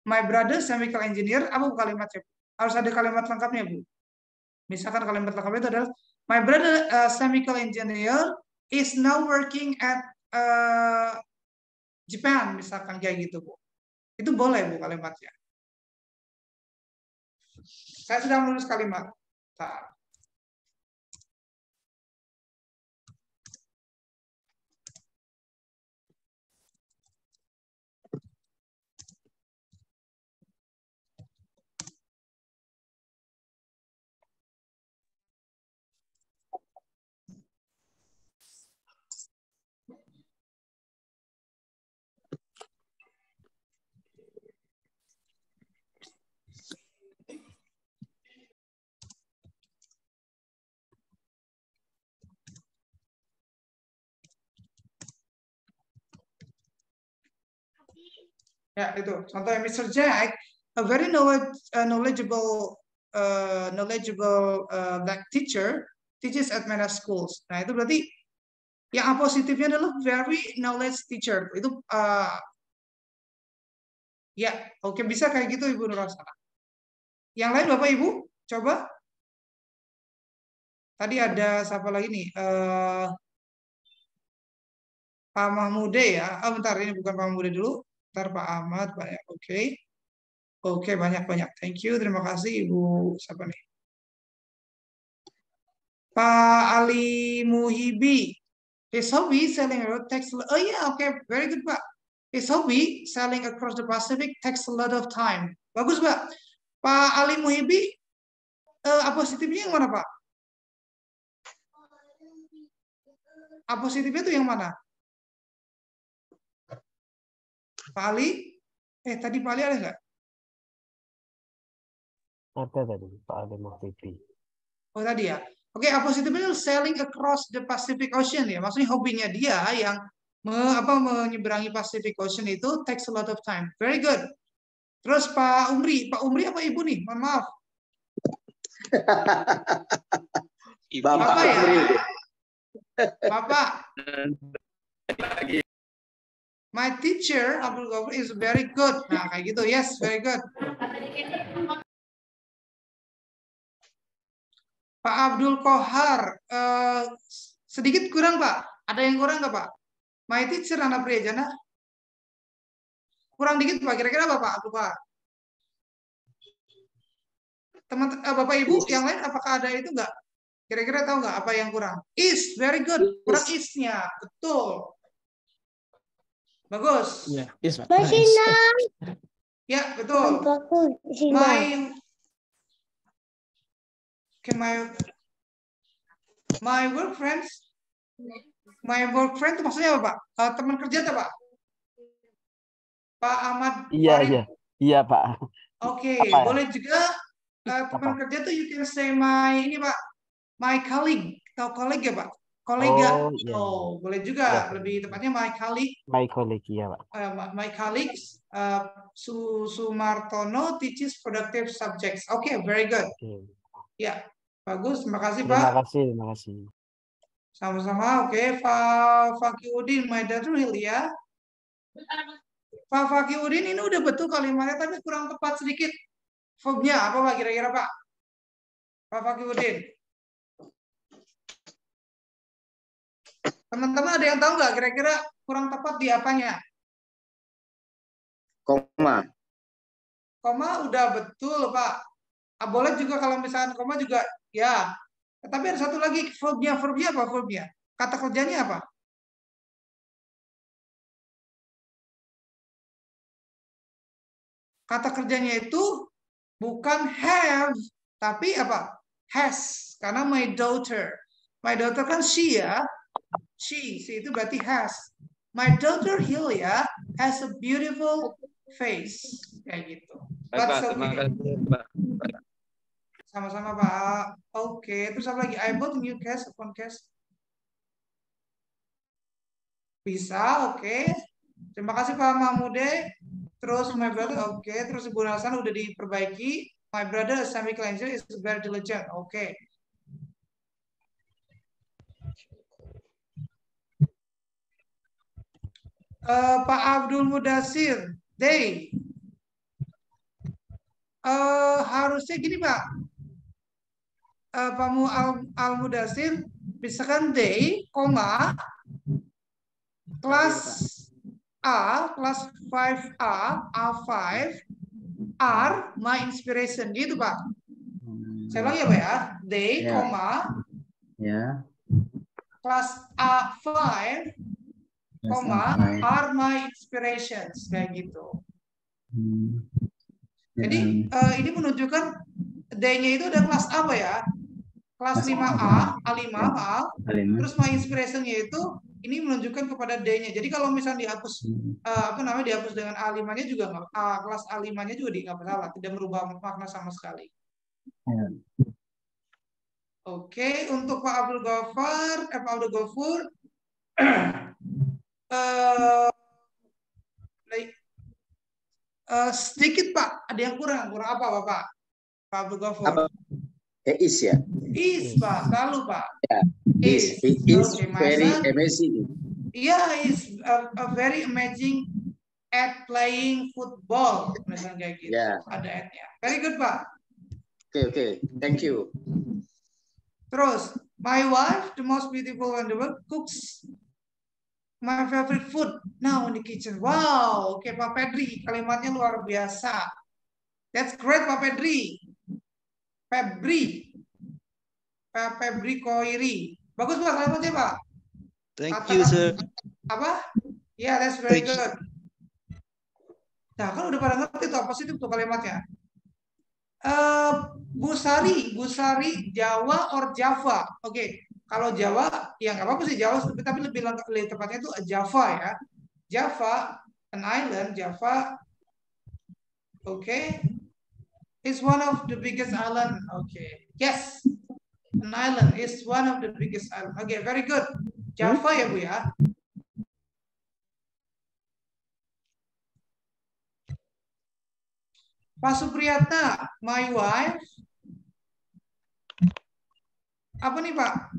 my brother chemical engineer. Apa Bu kalimatnya? Harus ada kalimat lengkapnya Bu. Misalkan kalimat lengkapnya itu adalah my brother chemical engineer is now working at Japan, misalkan kayak gitu Bu. Itu boleh Bu kalimatnya. Saya sedang menulis kalimat. Nah. Ya, itu contohnya Mr. Jack, a very knowledgeable black teacher teaches at many schools. Nah, itu berarti yang positifnya adalah very knowledge teacher. Itu ya, oke, bisa kayak gitu Ibu Nur Hasanah. Yang lain Bapak Ibu, coba. Tadi ada siapa lagi nih? Pak Mahmude ya. Bentar, ini bukan Pak Mahmude dulu. Bentar, Pak Ahmad, Pak ya. Oke. Oke, banyak-banyak. Thank you. Terima kasih Ibu siapa nih? Pak Ali Muhibi. His hobby selling a takes. Oh yeah, okay, very good Pak. His hobby selling across the Pacific takes a lot of time. Bagus Pak. Pak Ali Muhibi, positifnya yang mana Pak? Positifnya itu yang mana? Pak Ali? Tadi Pak Ali ada nggak? Ada tadi Pak Ali Muhyiddin. Oh tadi ya. Oke, positifnya itu selling across the Pacific Ocean ya. Maksudnya hobinya dia yang menyeberangi Pacific Ocean itu takes a lot of time. Very good. Terus Pak Umri apa Ibu nih? Mohon maaf. Bapak ya. Bapak. My teacher Abdul Ghafur is very good. Nah, kayak gitu. Yes, very good. Pak Abdul Kohar, sedikit kurang Pak. Ada yang kurang nggak Pak? My teacher anak Priyajana. Kurang dikit Pak. Kira-kira apa Pak Abdul Kohar? Teman Bapak Ibu yang lain apakah ada itu nggak? Kira-kira tahu nggak apa yang kurang? Is, very good. Kurang is-nya, betul. Bagus. Ya, is Pak. Ya, betul. My work friends. My work friend itu maksudnya apa Pak? Teman kerja tak Pak? Pak Ahmad. Iya. Iya, Pak. Oke, Apa ya? boleh juga teman Apa? kerja tuh you can say my ini Pak, my colleague atau kolega Pak, kolega. Oh, iya. Oh, boleh Iya, juga, Pak. lebih tepatnya my colleague. My colleague, iya, Pak. My colleagues Sumartono teaches productive subjects. Okay, very good. Oke. Ya, bagus. Terima kasih Terima Pak. kasih, terima kasih. Sama-sama. Oke, Pak Fakiuddin, my daughter ya. Pak Fakiuddin ini udah betul kalimatnya, tapi kurang tepat sedikit. Verbnya apa Pak kira-kira Pak? Pak Fakiuddin. Teman-teman ada yang tahu nggak kira-kira kurang tepat di apanya? Koma. Koma udah betul Pak. Boleh juga kalau misalkan koma juga ya. Tapi ada satu lagi verbnya apa verbnya? Kata kerjanya apa? Kata kerjanya itu bukan have, tapi apa? Has. Karena my daughter kan she ya. She itu berarti has. My daughter Hilya has a beautiful face. Kayak gitu. Baik, Pak. Terima kasih, Pak. Sama-sama Pak. Oke, terus apa lagi? I bought a new case, phone case. Bisa, oke. Terima kasih Pak Mahmude. Terus my brother, oke. Terus Ibu Hasan udah diperbaiki. My brother Sami Cleanser is very diligent. Oke. Pak Abdul Mudasir, day. Harusnya gini Pak. Pak Al-Mudasir, misalkan day, koma, kelas A, kelas 5A, A5, are my inspiration. Gitu Pak. Saya ulang ya Pak ya. Day, koma, kelas A5, koma, are my inspirations. Kayak gitu. Jadi ini menunjukkan day-nya itu udah kelas apa ya? Kelas 5A, A5, maaf. Terus my inspiration-nya itu ini menunjukkan kepada day-nya. Jadi kalau misalnya dihapus dihapus dengan A5-nya juga nggak, kelas A5-nya juga nggak masalah, tidak merubah makna sama sekali. Oke, untuk Pak Abdul Ghafur, sedikit Pak, ada yang kurang apa Bapak? Pak Abdul Ghafur. Is ya. Is Pak, selalu Pak. Yeah. Is okay, very amazing. Yeah, is a very amazing at playing football, misalnya kayak gitu. Yeah. Ada at-nya. Very good Pak. Okay. Thank you. Terus, my wife, the most beautiful in the world, cooks my favorite food now in the kitchen. Wow, oke Pak Pedri, kalimatnya luar biasa. That's great Pak Pedri. Febri Koiri. Bagus Pak, kalimatnya Pak. Thank you, sir. Apa? Yeah, that's very good. Nah, kan udah pada ngerti tuh positif tuh kalimatnya. Bu Sari, Jawa or Java. Oke, kalau Jawa ya nggak apa-apa sih Jawa, tapi lebih tepatnya itu Java ya. Java, an island, Java. Oke. It's one of the biggest island. Okay. Yes. An island is one of the biggest island. Okay, very good. Java ya Bu ya. Pak Supriyatna, my wife. Apa nih Pak?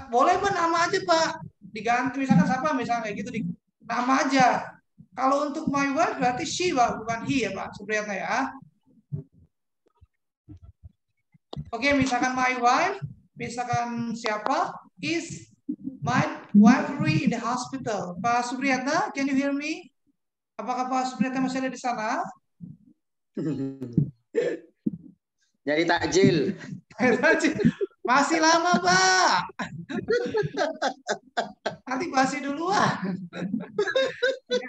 Boleh Pak nama aja Pak. Diganti misalkan siapa misalnya kayak gitu nama aja. Kalau untuk my wife berarti she Pak, bukan he ya Pak Supriyatna ya. Oke, misalkan my wife, misalkan siapa, is my wife in the hospital. Pak Supriyatna, can you hear me? Apakah Pak Supriyatna masih ada di sana? Nyari takjil. Masih lama, Pak. Nanti basi duluan.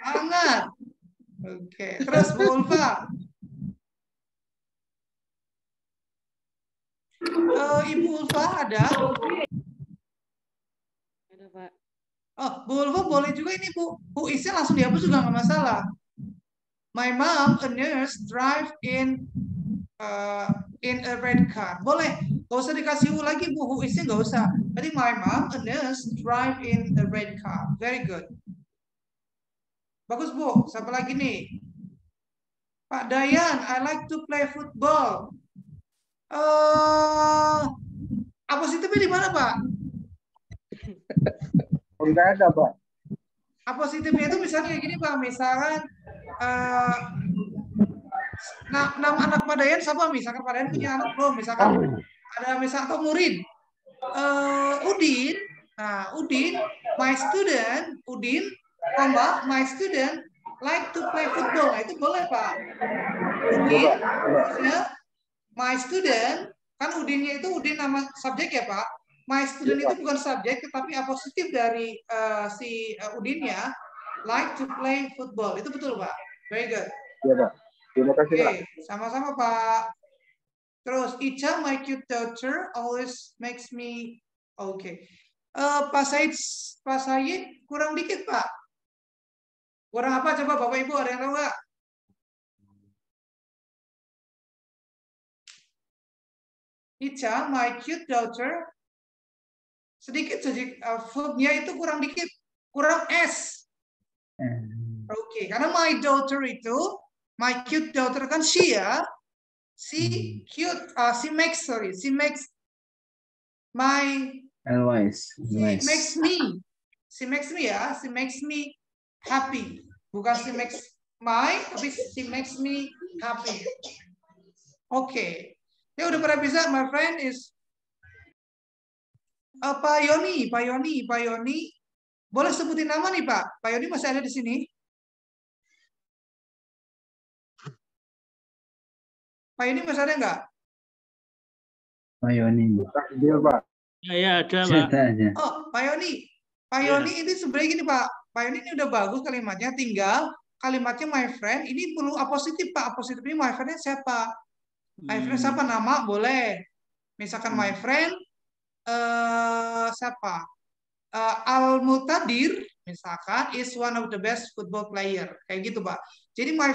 Hangat. Oke, terus Bu Ulfa. Ibu Ulfa ada? Ada Pak. Oh, Bu Ulfa boleh juga ini Bu. Bu Isnya langsung dihapus juga nggak masalah. My mom, a nurse, drive in a red car. Boleh, gak usah dikasih U lagi Bu, who is-nya gak usah. Jadi my mom, a nurse, drive in a red car. Very good. Bagus Bu. Siapa lagi nih? Pak Dayan, I like to play football. Apositifnya di mana Pak? Enggak ada Pak. Apositifnya itu misalnya kayak gini Pak. Misalkan nama anak Pak Dayan siapa? Misalkan Pak Dayan punya anak belum? Misalkan ada misal atau murid. Udin. Nah, Udin, my student, Udin, my student like to play football. Nah, itu boleh Pak. Udin, maksudnya my student, kan Udinnya itu Udin nama subjek ya Pak. My student itu bukan subjek, tetapi apositif dari si Udinnya like to play football. Itu betul Pak. Very good. Iya Pak. Terima kasih Pak. Sama-sama Pak. Terus Ica, my cute daughter always makes me okay. Pak Said kurang dikit Pak. Kurang apa coba Bapak Ibu ada yang tahu nggak? Ica, my cute daughter. Sedikit verbnya itu kurang dikit, kurang S. Oke, karena my daughter itu, my cute daughter kan she ya. She cute, she makes my she makes me ya, she makes me happy. Bukan she makes my, tapi she makes me happy. Oke. Ya udah pada bisa, my friend is Pak Yoni. Boleh sebutin nama nih Pak. Pak Yoni masih ada di sini? Pak Yoni masih ada nggak? Pak Yoni. Dia Pak. Ya ada Pak. Oh, Pak Yoni. Pak Yoni ini sebenarnya gini Pak. Pak Yoni ini udah bagus kalimatnya. Tinggal kalimatnya my friend. Ini perlu apositif Pak. Apositif ini my friend-nya siapa? My friend siapa? Nama boleh. Misalkan my friend siapa? Al-Mutadir misalkan is one of the best football player. Kayak gitu Pak. Jadi my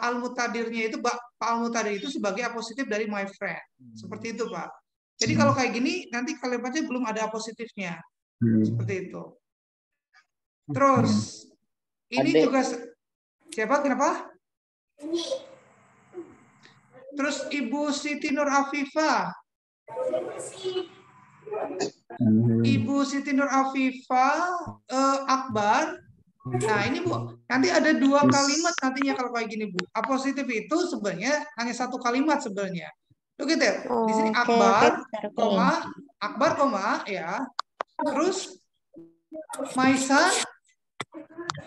Al-Mutadirnya itu Pak Al-Mutadir itu sebagai apositif dari my friend. Seperti itu Pak. Jadi kalau kayak gini nanti kalimatnya belum ada apositifnya. Seperti itu. Terus ini juga siapa? Kenapa? Terus Ibu Siti Nur Afifah. Ibu Siti Nur Afifah Akbar. Nah ini Bu, nanti ada dua kalimat nantinya kalau kayak gini Bu. Apositif itu sebenarnya hanya satu kalimat sebenarnya. Look at that. Di sini Akbar, ya. Terus my son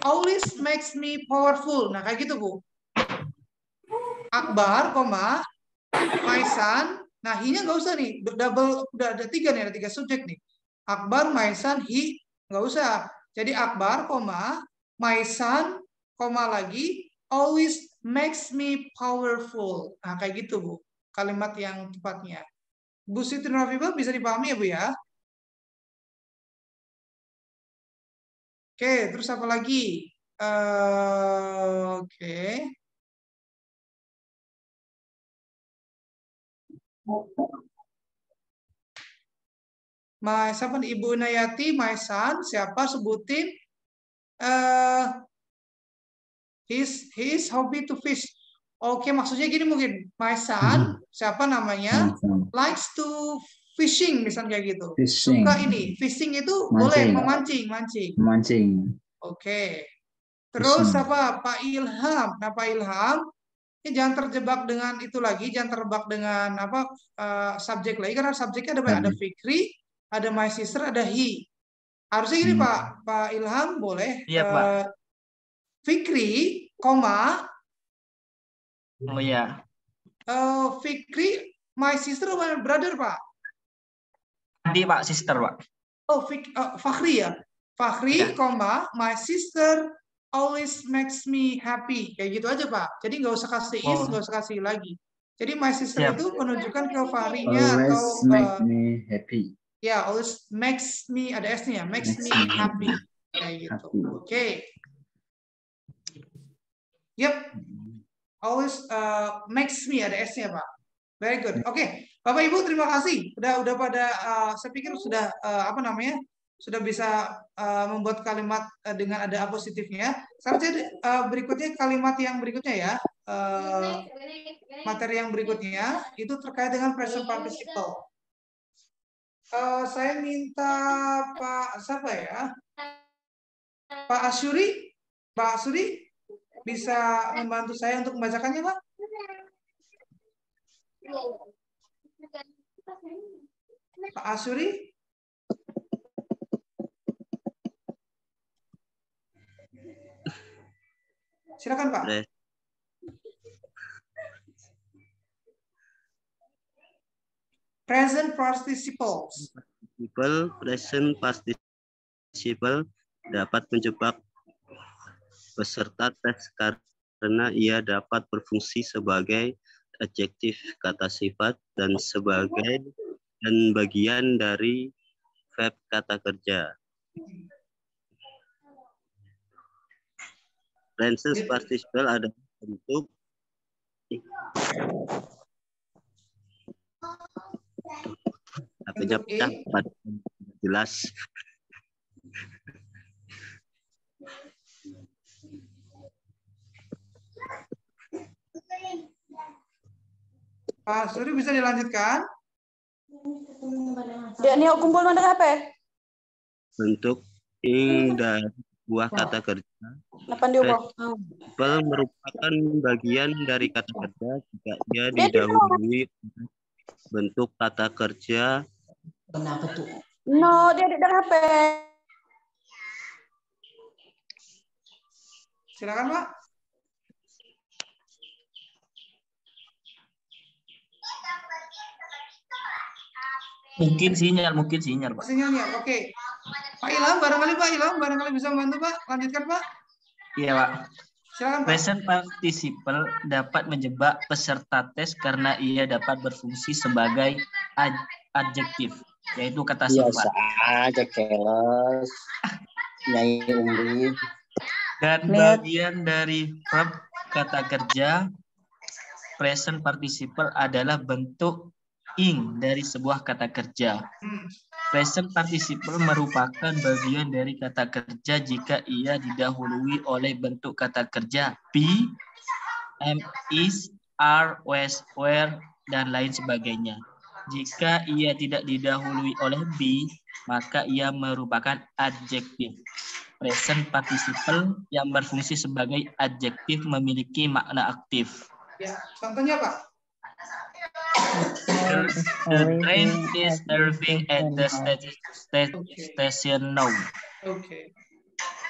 always makes me powerful. Nah kayak gitu Bu. Akbar, my son. Nah, he-nya nggak usah nih, double, udah ada tiga nih, ada tiga subjek nih. Akbar, my son, he, nggak usah. Jadi Akbar, my son, lagi, always makes me powerful. Nah, kayak gitu Bu, kalimat yang tepatnya. Bu Siti Nurafifah bisa dipahami ya Bu ya? Oke, terus apa lagi? Oke. Siapa nih? Ibu Nayati, my son, siapa sebutin? His hobby to fish. Oke, maksudnya gini mungkin, my son, siapa namanya? Likes to fishing, misalnya kayak gitu. Fishing. Suka ini, fishing itu boleh memancing. Oke. Terus Fishing. apa? Pak Ilham. Nah, Pak Ilham, ini jangan terjebak dengan itu lagi, jangan terjebak dengan apa subjek lagi karena subjeknya ada Fikri, ada my sister, ada he. Harusnya gini Pak Ilham boleh. Iya Pak. Fikri, Oh ya. Fikri, my sister or my brother Pak? Tadi Pak, sister Pak. Oh, Fakhri ya. Fakhri, Ya. my sister always makes me happy. Kayak gitu aja Pak. Jadi nggak usah kasih is, nggak usah kasih lagi. Jadi my sister itu menunjukkan ke Fahrinya atau Always make me happy. ya, always makes me, ada S-nya, makes me happy. Kayak gitu. Oke. Yep. Always makes me, ada S-nya Pak. Very good. Oke, Bapak Ibu terima kasih. Udah pada saya pikir sudah sudah bisa membuat kalimat dengan ada apositifnya. Sekarang berikutnya kalimat yang berikutnya ya. Materi yang berikutnya itu terkait dengan present participle. Saya minta Pak siapa ya? Pak Asyuri. Pak Asyuri bisa membantu saya untuk membacakannya, Pak? Pak Asyuri? Silakan, Pak. Present participles. Present participle dapat menjebak peserta tes karena ia dapat berfungsi sebagai adjektif kata sifat dan bagian dari verb kata kerja. Present participle adalah bentuk apa-nya jelas. Pak Suri bisa dilanjutkan? Ya, ini aku kumpul mana HP? Bentuk ing dari buah kata kerja. Merupakan bagian dari kata kerja jika ia didahului bentuk kata kerja. Kenapa tuh? No, dia di HP. Silakan, Pak. Mungkin sinyal, Pak. Sinyalnya, oke. Pak Ilham, barangkali bisa membantu, Pak. Lanjutkan, Pak. Iya, Pak. Silakan, Pak. Present participle dapat menjebak peserta tes karena ia dapat berfungsi sebagai adjektif, yaitu kata sifat. Biasa aja, keles. Nyai Umri. Dan bagian dari verb kata kerja, present participle adalah bentuk ing dari sebuah kata kerja. Present participle merupakan bagian dari kata kerja jika ia didahului oleh bentuk kata kerja be, am, is, are, was, were, dan lain sebagainya. Jika ia tidak didahului oleh be, maka ia merupakan adjektif. Present participle yang berfungsi sebagai adjektif memiliki makna aktif. Ya, contohnya, Pak. The train is arriving at the station now. Oke.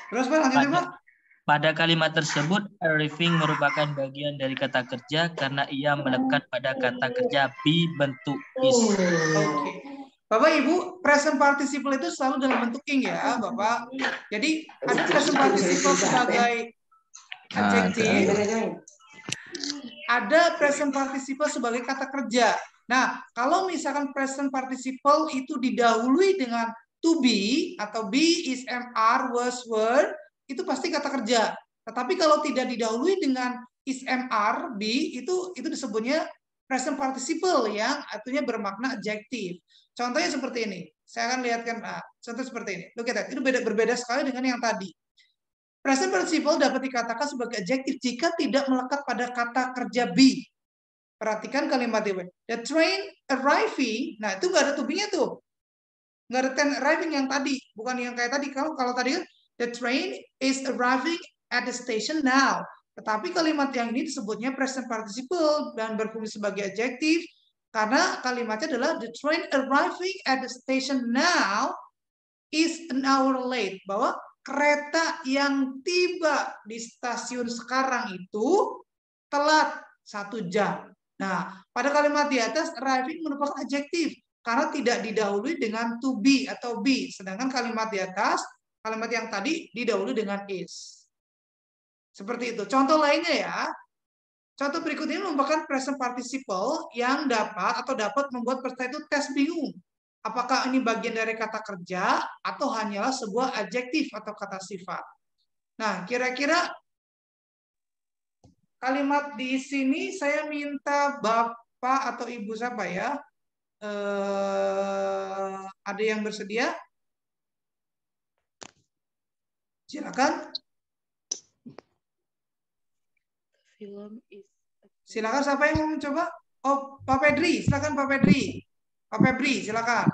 Terus Pak, lanjutkan, Pak. Pada kalimat tersebut, arriving merupakan bagian dari kata kerja karena ia melekat pada kata kerja be bentuk is. Oke. Bapak Ibu, present participle itu selalu dalam bentuk ing ya, Bapak. Jadi ada present participle sebagai adjektif. Ada present participle sebagai kata kerja. Nah, kalau misalkan present participle itu didahului dengan to be atau be, is, am, are, was, were, itu pasti kata kerja. Tetapi kalau tidak didahului dengan is, am, are, be, itu disebutnya present participle yang artinya bermakna adjektif. Contohnya seperti ini. Saya akan lihatkan contoh seperti ini. Look at that. Itu berbeda sekali dengan yang tadi. Present participle dapat dikatakan sebagai adjektif jika tidak melekat pada kata kerja be. Perhatikan kalimat ini. The train arriving. Nah, itu nggak ada to be-nya tuh. Nggak ada train arriving yang tadi. Bukan yang kayak tadi. Kalau tadi kan, the train is arriving at the station now. Tetapi kalimat yang ini disebutnya present participle dan berfungsi sebagai adjektif karena kalimatnya adalah the train arriving at the station now is an hour late. Bahwa kereta yang tiba di stasiun sekarang itu telat 1 jam. Nah, pada kalimat di atas, arriving merupakan adjektif karena tidak didahului dengan to be atau be. Sedangkan kalimat di atas, kalimat yang tadi didahului dengan is. Seperti itu. Contoh lainnya ya. Contoh berikutnya merupakan present participle yang dapat membuat peserta itu tes bingung. Apakah ini bagian dari kata kerja atau hanyalah sebuah adjektif atau kata sifat? Nah, kira-kira kalimat di sini saya minta Bapak atau Ibu siapa ya? Ada yang bersedia? Silakan. Silakan siapa yang mau mencoba? Oh, Pak Pedri, silakan Pak Pedri. Pak Febri, silakan.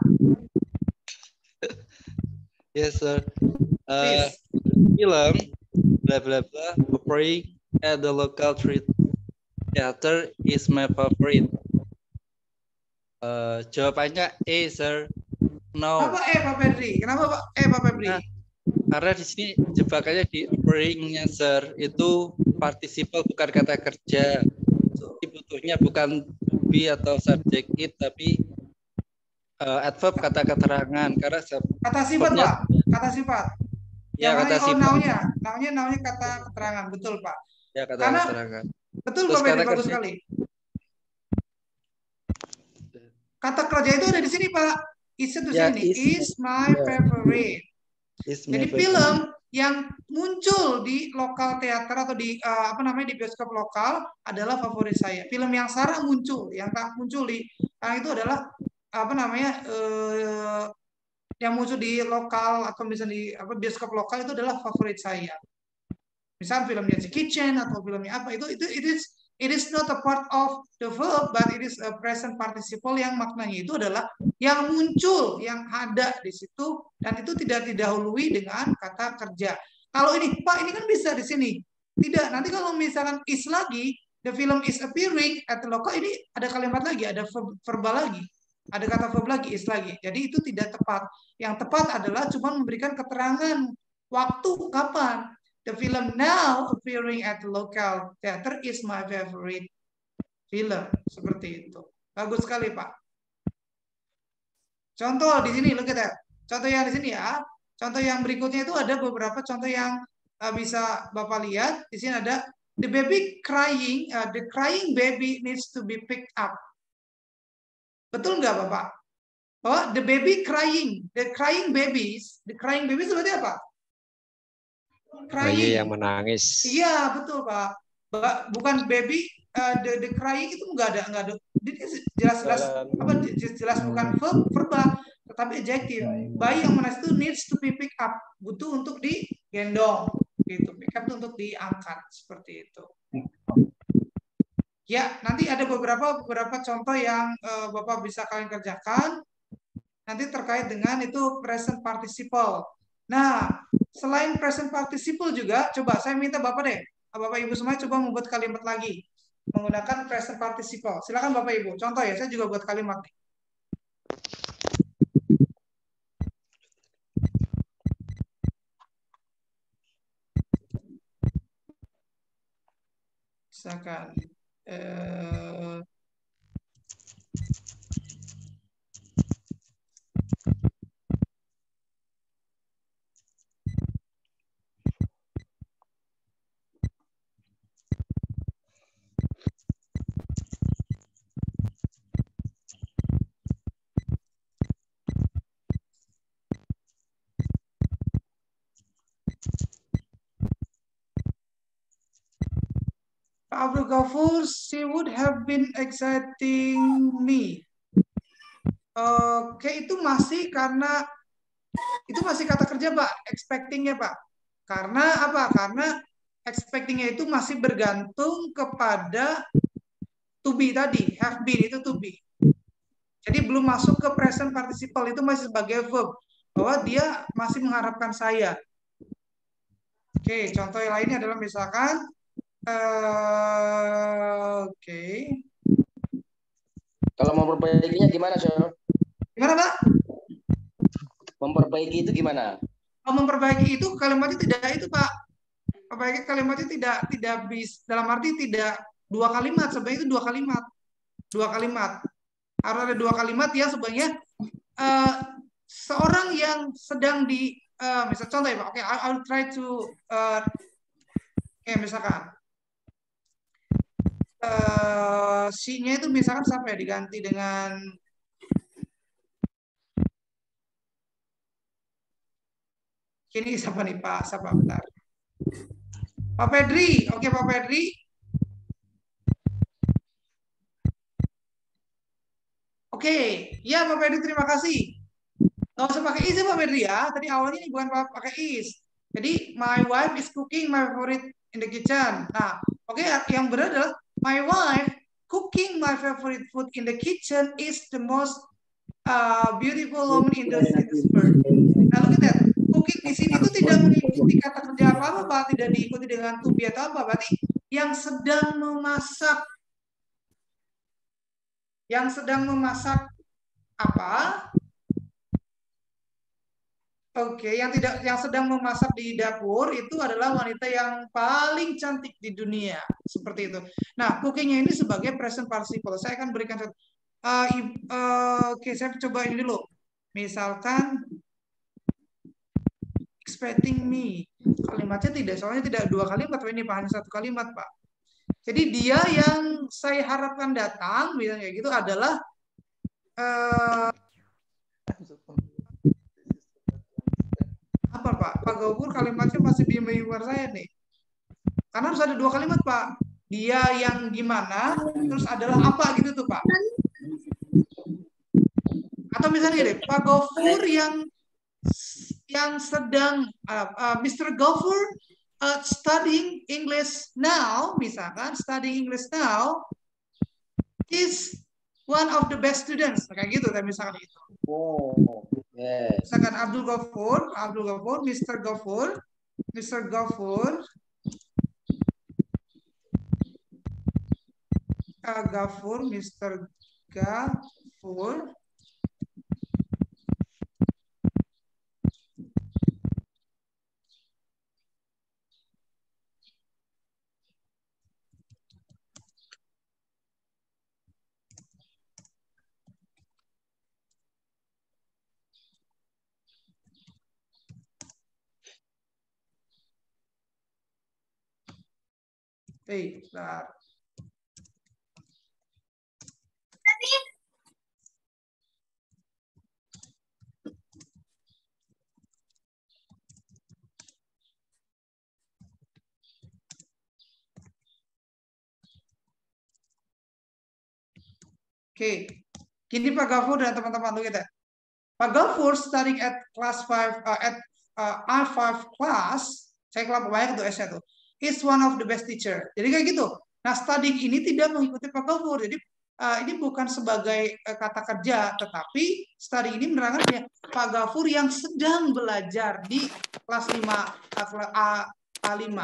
Yes, sir. Film blah blah blah operating at the local theater is my favorite. Jawabannya A, sir. No. Kenapa Pak Pedri? Kenapa Pak Febri? Karena di sini jebakannya di operating-nya, sir. Itu participle bukan kata kerja. Jadi butuhnya bukan to be atau subject it, tapi adverb kata keterangan. Karena kata sifat, Pak. Kata sifat. Ya, kata sifat. Naunya kata keterangan, betul, Pak. Ya, kata Karena, keterangan. Betul, Pak Pedri, bagus sekali. Kata kerja itu ada di sini, Pak. Is itu ya, sini. Is my favorite. Jadi film yang muncul di lokal teater atau di di bioskop lokal adalah favorit saya. Film yang Sarah muncul, yang tak muncul di itu adalah yang muncul di lokal atau misalnya di bioskop lokal itu adalah favorit saya. Misal filmnya The Kitchen atau filmnya apa itu it is not a part of the verb, but it is a present participle yang maknanya itu adalah yang muncul, yang ada di situ, dan itu tidak didahului dengan kata kerja. Kalau ini, Pak, ini kan bisa di sini. Tidak, nanti kalau misalkan is lagi, the film is appearing at the local, ini ada kalimat lagi, ada verbal lagi. Ada kata verb lagi, is lagi. Jadi itu tidak tepat. Yang tepat adalah cuma memberikan keterangan waktu kapan. The film now appearing at the local theater is my favorite film. Seperti itu. Bagus sekali, Pak. Contoh di sini, look at that. Contoh yang di sini ya. Contoh yang berikutnya itu ada beberapa contoh yang bisa Bapak lihat. Di sini ada the baby crying, the crying baby needs to be picked up. Betul nggak, Bapak? Oh, the baby crying, the crying baby seperti apa? Bayi yang menangis. Iya, betul, Pak. Bukan baby, the crying itu nggak ada. Jelas bukan verbal, tetapi adjektif. Bayi yang menangis itu needs to be picked up, butuh untuk digendong, gitu. Pick up itu untuk diangkat, seperti itu. Ya, nanti ada beberapa contoh yang Bapak bisa kalian kerjakan. Nanti terkait dengan itu present participle. Nah, selain present participle juga, coba saya minta Bapak deh, Bapak Ibu semua coba membuat kalimat lagi menggunakan present participle. Silakan Bapak Ibu. Contoh ya, saya juga buat kalimat nih. Misalkan Abdul Ghafur, she would have been exciting me. Oke, itu masih karena itu masih kata kerja, Pak, expecting-nya, Pak. Karena apa? Karena expecting-nya itu masih bergantung kepada to be tadi, have been itu to be. Jadi belum masuk ke present participle, itu masih sebagai verb bahwa dia masih mengharapkan saya. Oke, contoh yang lainnya adalah misalkan oke. Kalau memperbaikinya gimana, Sir? Gimana, Pak? Memperbaiki itu gimana? Memperbaiki itu kalimatnya tidak itu, Pak. Memperbaiki kalimatnya tidak bisa, dalam arti tidak dua kalimat, sebenarnya itu dua kalimat. Dua kalimat. Harus ada dua kalimat yang sebenarnya seorang yang sedang di misal contoh ya, Pak. Oke, I'll try to misalkan si-nya itu misalkan sampai diganti dengan ini siapa nih, Pak? Siapa, bentar. Pak Pedri. Oke, Pak Pedri. Oke, ya Pak Ferdi, terima kasih. Nggak usah pakai is ya Pak Ferdi ya. Tadi awalnya ini bukan pakai is. Jadi my wife is cooking my favorite in the kitchen. Nah, oke, yang benar adalah my wife cooking my favorite food in the kitchen is the most beautiful woman in this world. Nah, look at that. Cooking di sini itu tidak mengikuti kata kerja apa-apa, Pak. Tidak diikuti dengan to be atau apa. Berarti yang sedang memasak. Yang sedang memasak apa? Oke, yang sedang memasak di dapur itu adalah wanita yang paling cantik di dunia, seperti itu. Nah, cookingnya ini sebagai present participle. Saya akan berikan contoh. Oke, saya coba ini dulu. Misalkan expecting me. Kalimatnya tidak, soalnya tidak dua kalimat, ini Pak, hanya satu kalimat, Pak. Jadi dia yang saya harapkan datang, bilang kayak gitu adalah apa Pak? Pak Gopur kalimatnya masih bingung saya nih. Karena harus ada dua kalimat Pak. Dia yang gimana, terus adalah apa gitu tuh Pak. Atau misalnya gini, Pak Gopur yang sedang Mr. Gopur studying English now, misalkan studying English now is one of the best students, kayak gitu, misalkan itu. Oh, yes. Misalkan Abdul Gopur, Mr. Gopur, Mr. Gopur. Bentar. Oke, gini Pak Gafur dan teman-teman tuh kita. Pak Gafur studying at class 5 R5 class, saya kelapa banyak tuh S-nya tuh. Is one of the best teacher. Jadi kayak gitu. Nah, studying ini tidak mengikuti Pak Gafur. Jadi ini bukan sebagai kata kerja, tetapi studying ini menerangkan ya Pak Gafur yang sedang belajar di kelas 5 A5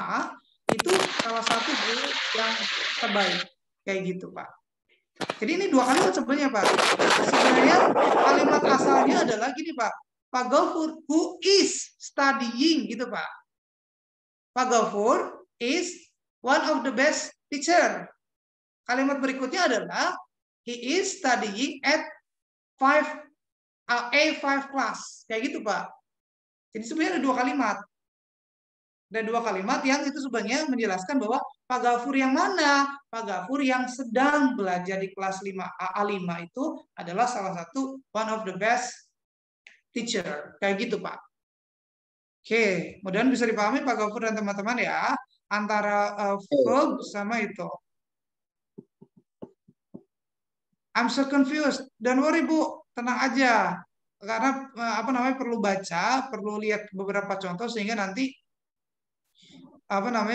itu salah satu guru yang terbaik. Kayak gitu, Pak. Jadi ini dua kalimat sebenarnya Pak. Sebenarnya kalimat asalnya adalah gini Pak. Pak Gafur who is studying gitu Pak. Pak Gafur is one of the best teacher. Kalimat berikutnya adalah he is studying at A5 class. Kayak gitu Pak. Jadi sebenarnya ada dua kalimat. Ada dua kalimat yang itu sebenarnya menjelaskan bahwa Pak Gafur yang mana? Pak Gafur yang sedang belajar di kelas 5 A5 itu adalah salah satu one of the best teacher. Kayak gitu, Pak. Oke, mudah-mudahan bisa dipahami Pak Gafur dan teman-teman ya. Antara verb sama itu. I'm so confused. Don't worry, Bu. Tenang aja. Karena perlu baca, perlu lihat beberapa contoh sehingga nanti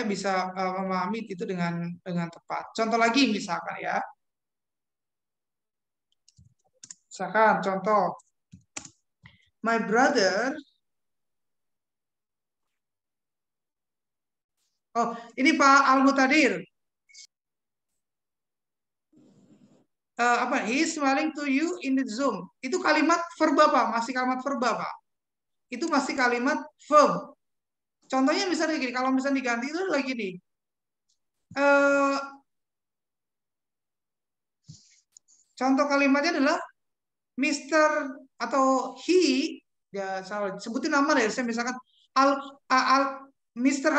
bisa memahami itu dengan tepat. Contoh lagi misalkan ya. Misalkan contoh. My brother. Oh, ini Pak Al-Mutadir. He is smiling to you in the Zoom. Itu kalimat verb apa? Masih kalimat verb apa? Itu masih kalimat verb. Contohnya misalnya gini, kalau misalnya diganti itu lagi nih. Contoh kalimatnya adalah Mr. atau he, ya salah sebutin nama deh, saya misalkan Mr.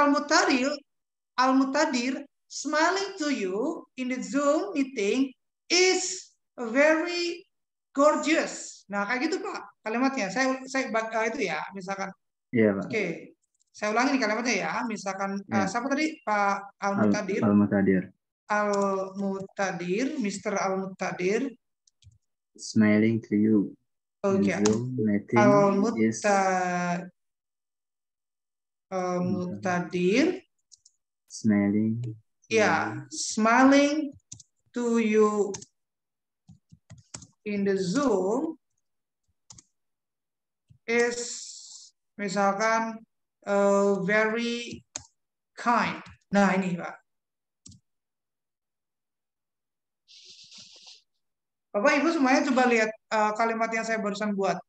Al-Mutadir smiling to you in the Zoom meeting is very gorgeous. Nah, kayak gitu Pak kalimatnya. Saya itu ya, misalkan. Iya, Pak. Oke. Saya ulangi nih kalimatnya ya. Misalkan siapa tadi? Pak Al-Mutadir. Al-Mutadir. Al-Mutadir, Mr. Al-Mutadir smiling to you. In Okay. Zoom meeting is Al-Muqtadir. smiling. Yeah, smiling to you in the Zoom is misalkan very kind. Nah ini Pak. Bapak Ibu semuanya coba lihat kalimat yang saya barusan buat.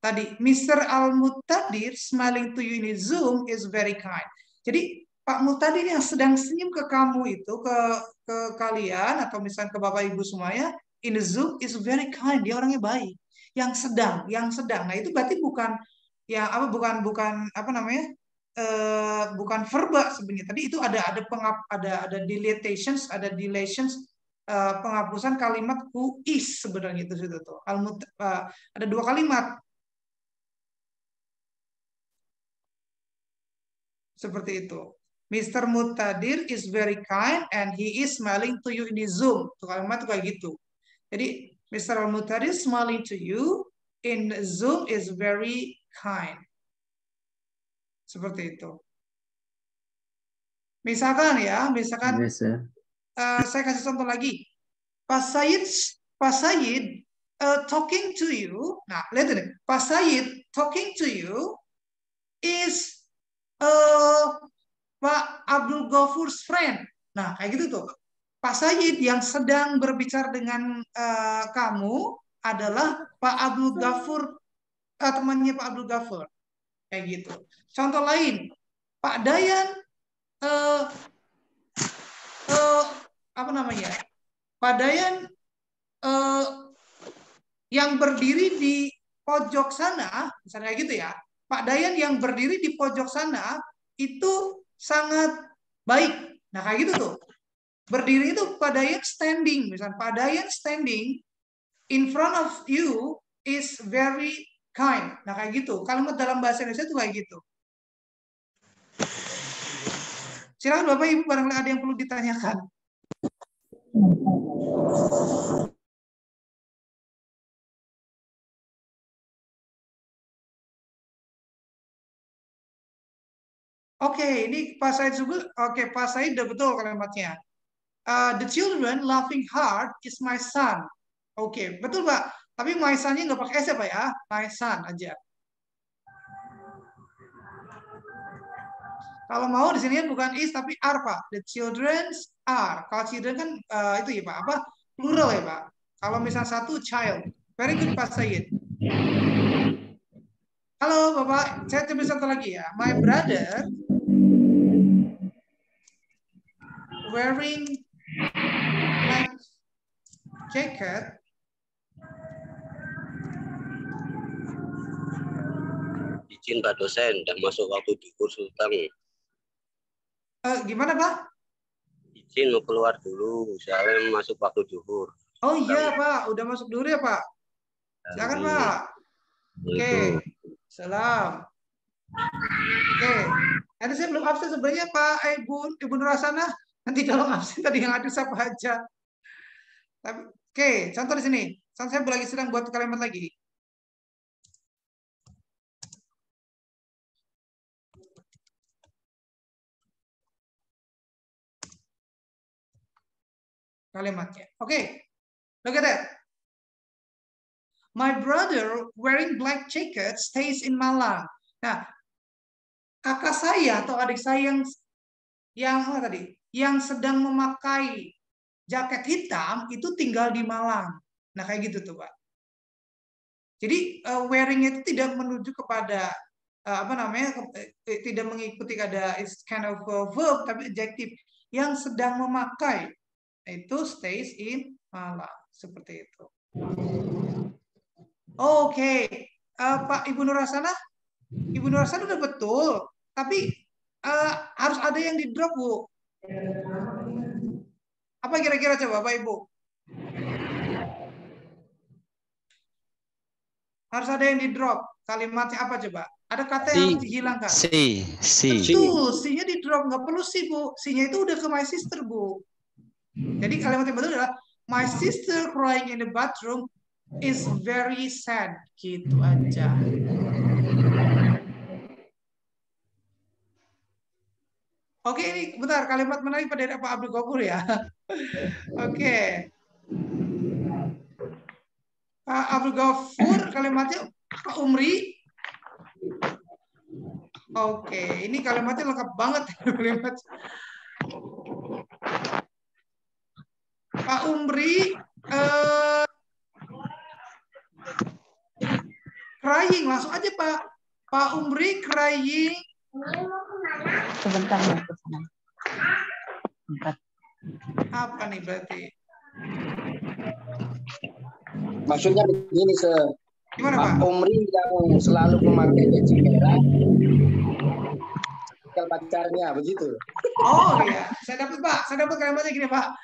Tadi, Mr. Al-Muqtadir smiling to you in Zoom is very kind. Jadi Pak Muqtadir yang sedang senyum ke kamu itu, ke kalian atau misalnya ke Bapak Ibu semuanya, in the Zoom is very kind. Dia orangnya baik. Yang sedang. Nah itu berarti bukan ya apa bukan apa namanya? Bukan verba sebenarnya. Tadi itu ada deletions, ada deletions, penghapusan kalimat who is sebenarnya itu situ tuh. Ada 2 kalimat. Seperti itu. Mr. Muqtadir is very kind and he is smiling to you in the Zoom. Tuh kalimat itu kayak gitu. Jadi Mr. Muqtadir smiling to you in Zoom is very kind. Seperti itu. Misalkan ya, Yes, sir. saya kasih contoh lagi. Pak Said talking to you. Nah, lihat ini. Pak Said talking to you is Pak Abdul Ghafur's friend. Nah, kayak gitu tuh. Pak Said yang sedang berbicara dengan kamu adalah Pak Abdul Ghafur, temannya Pak Abdul Ghafur. Kayak gitu. Contoh lain, Pak Dayan, apa namanya? Pak Dayan yang berdiri di pojok sana, misalnya kayak gitu ya. Pak Dayan yang berdiri di pojok sana itu sangat baik. Nah kayak gitu tuh. Berdiri itu Pak Dayan standing, misalnya Pak Dayan standing in front of you is very kind. Nah kayak gitu. Kalimat dalam bahasa Indonesia itu kayak gitu. Silakan Bapak Ibu barangkali ada yang perlu ditanyakan. Oke, ini Pak Said juga. Oke, Pak Said udah betul kalimatnya. The children laughing hard is my son. Oke, betul Pak. Tapi my son-nya nggak pakai S ya Pak ya? My son aja. Kalau mau di sini bukan is tapi are Pak. The children are. Kalau children kan itu ya Pak. Apa? Plural ya Pak. Kalau misalnya satu child. Very good Pak Said. Halo Bapak, saya coba satu lagi ya. My brother wearing black jacket Izin Pak dosen, dan masuk waktu duhur Sultan. Gimana Pak? Izin mau keluar dulu, saya masuk waktu duhur. Oh iya Pak, udah masuk dulu ya Pak. Silakan Pak. Oke, salam. Oke, nanti saya belum absen sebenarnya Pak Ibu Nurasana. Nanti kalau absen tadi yang ada siapa aja. Oke, contoh di sini. Saya lagi sedang buat kalimat lagi. Kalimatnya. Oke, look at that. My brother wearing black jacket stays in Malang. Nah, kakak saya atau adik saya yang apa tadi? Yang sedang memakai jaket hitam itu tinggal di Malang. Nah, kayak gitu tuh, Pak. Jadi wearing itu tidak menuju kepada apa namanya? Tidak mengikuti ada it's kind of a verb tapi adjective yang sedang memakai. Itu stays in Malang, seperti itu. Oke, Pak Ibu Nurasana udah betul, tapi harus ada yang di drop Bu. Apa kira-kira coba Pak Ibu? Harus ada yang di drop. Kalimatnya apa coba? Ada kata yang harus dihilangkan. Si. Betul, C-nya di drop, nggak perlu si Bu. C-nya itu udah ke my sister Bu. Jadi kalimat yang betul adalah my sister crying in the bathroom is very sad. Gitu aja. Oke, ini bentar kalimat menarik pada Pak Abdul Ghafur ya. Oke. Pak Abdul Ghafur kalimatnya Pak Umri. Oke, ini kalimatnya lengkap banget. Pak Umri crying, langsung aja Pak. Pak Umri crying. Sebentar ya, ke sana. Apa nih berarti? Maksudnya begini, Gimana, Pak Umri yang selalu memakai baju merah, tinggal pacarnya, begitu. Oh iya, saya dapat kalimatnya gini Pak.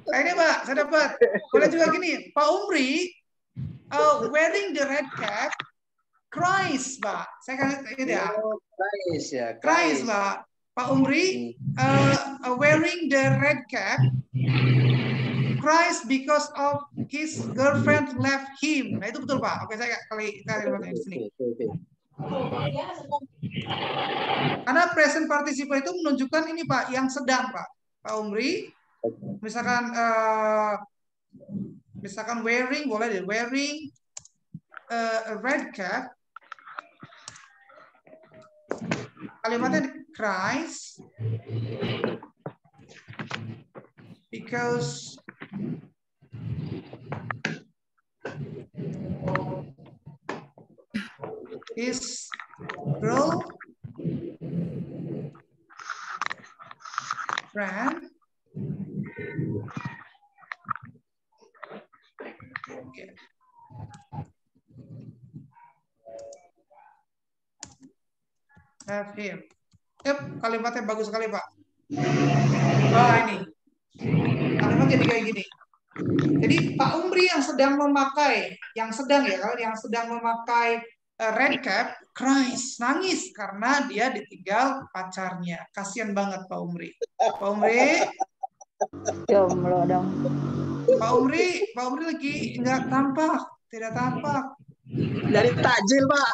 Ini Pak, saya dapat. Boleh juga gini, Pak Umri wearing the red cap, cries, Pak. Saya kasih ini ya. Cries ya. Cries, Pak. Pak Umri wearing the red cap, cries because of his girlfriend left him. Nah itu betul Pak. Oke, saya kalimatnya di sini. Karena present participle itu menunjukkan ini Pak, yang sedang Pak. Pak Umri, misalkan wearing, boleh deh, wearing a red cap. Kalimatnya cries because his girl friend have him. Yep, kalimatnya bagus sekali Pak. Wah ini kalimatnya jadi kayak gini. Jadi Pak Umri yang sedang memakai, yang sedang memakai red cap, cries, nangis karena dia ditinggal pacarnya. Kasian banget Pak Umri. Pak Umri, jomblo dong. Pak Umri lagi tidak tampak. Dari takjil Pak.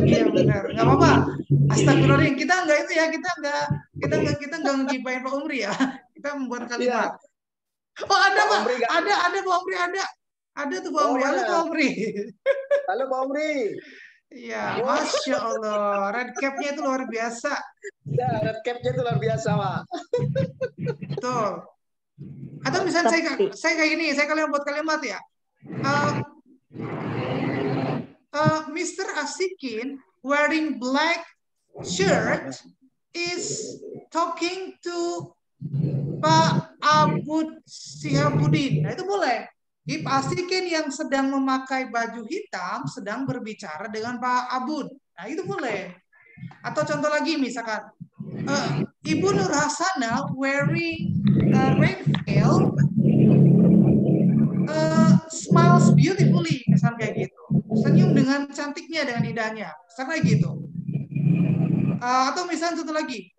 Iya benar, nggak apa-apa. Astagfirullahaladzim, kita nggak itu ya, kita nggak ngegibahin Pak Umri ya. Kita membuat kalimat. Oh ada Pak, ada Pak Umri ada tuh Pak Umri, halo Pak Umri. Halo Pak Umri. Iya, Masya Allah, red cap-nya itu luar biasa. Ya, red cap-nya itu luar biasa Pak. Betul. Atau misalnya saya kayak gini, saya kalian buat kalimat ya. Mr. Asikin wearing black shirt is talking to Pak Abud Sihabudin. Nah itu boleh. Jadi Pak Asikin yang sedang memakai baju hitam sedang berbicara dengan Pak Abud. Nah itu boleh. Atau contoh lagi misalkan Ibu Nur Hasanah wearing a red veil smiles beautifully, misalnya kayak gitu. Senyum dengan cantiknya, dengan indahnya. Misalnya kayak gitu. Atau misalnya satu lagi.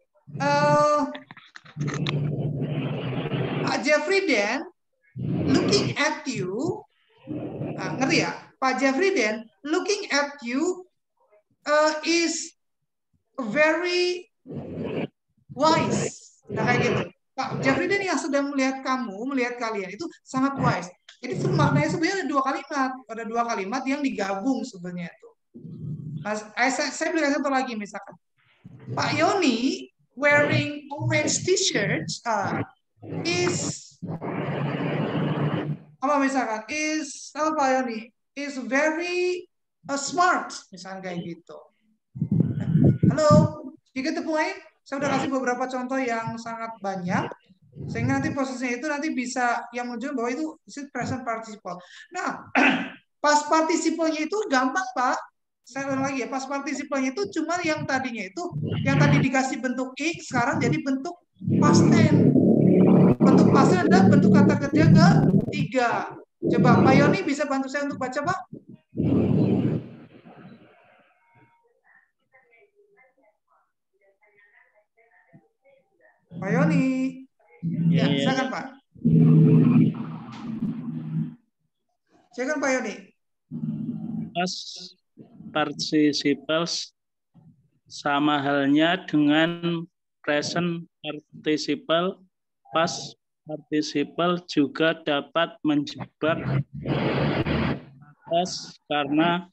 Pak Jeffrey Dan looking at you. Ngerti ya? Pak Jeffrey Dan looking at you is very wise. Nah kayak gitu. Pak Jeffrey Dan yang sedang melihat kalian itu sangat wise. Jadi maknanya sebenarnya ada dua kalimat yang digabung sebenarnya itu. Nah, saya berikan contoh lagi misalkan. Pak Yoni wearing orange t-shirt is apa misalkan Pak Yoni is very smart misalkan kayak gitu. Halo, you get the point? Saya udah kasih beberapa contoh yang sangat banyak. Sehingga nanti posisinya itu nanti bisa yang menunjukkan bahwa itu present participle. Nah, past participle-nya itu gampang, Pak. Saya ulang lagi ya, past participle-nya itu cuma yang tadinya itu, yang tadi dikasih bentuk X, sekarang jadi bentuk past tense. Bentuk past tense adalah bentuk kata kerja ketiga. Coba, Pak Yoni bisa bantu saya untuk baca, Pak? Pak Yoni. Ya, silakan Pak. Silakan Pak Yoni. Past participles sama halnya dengan present participle. Past participle juga dapat menjebak karena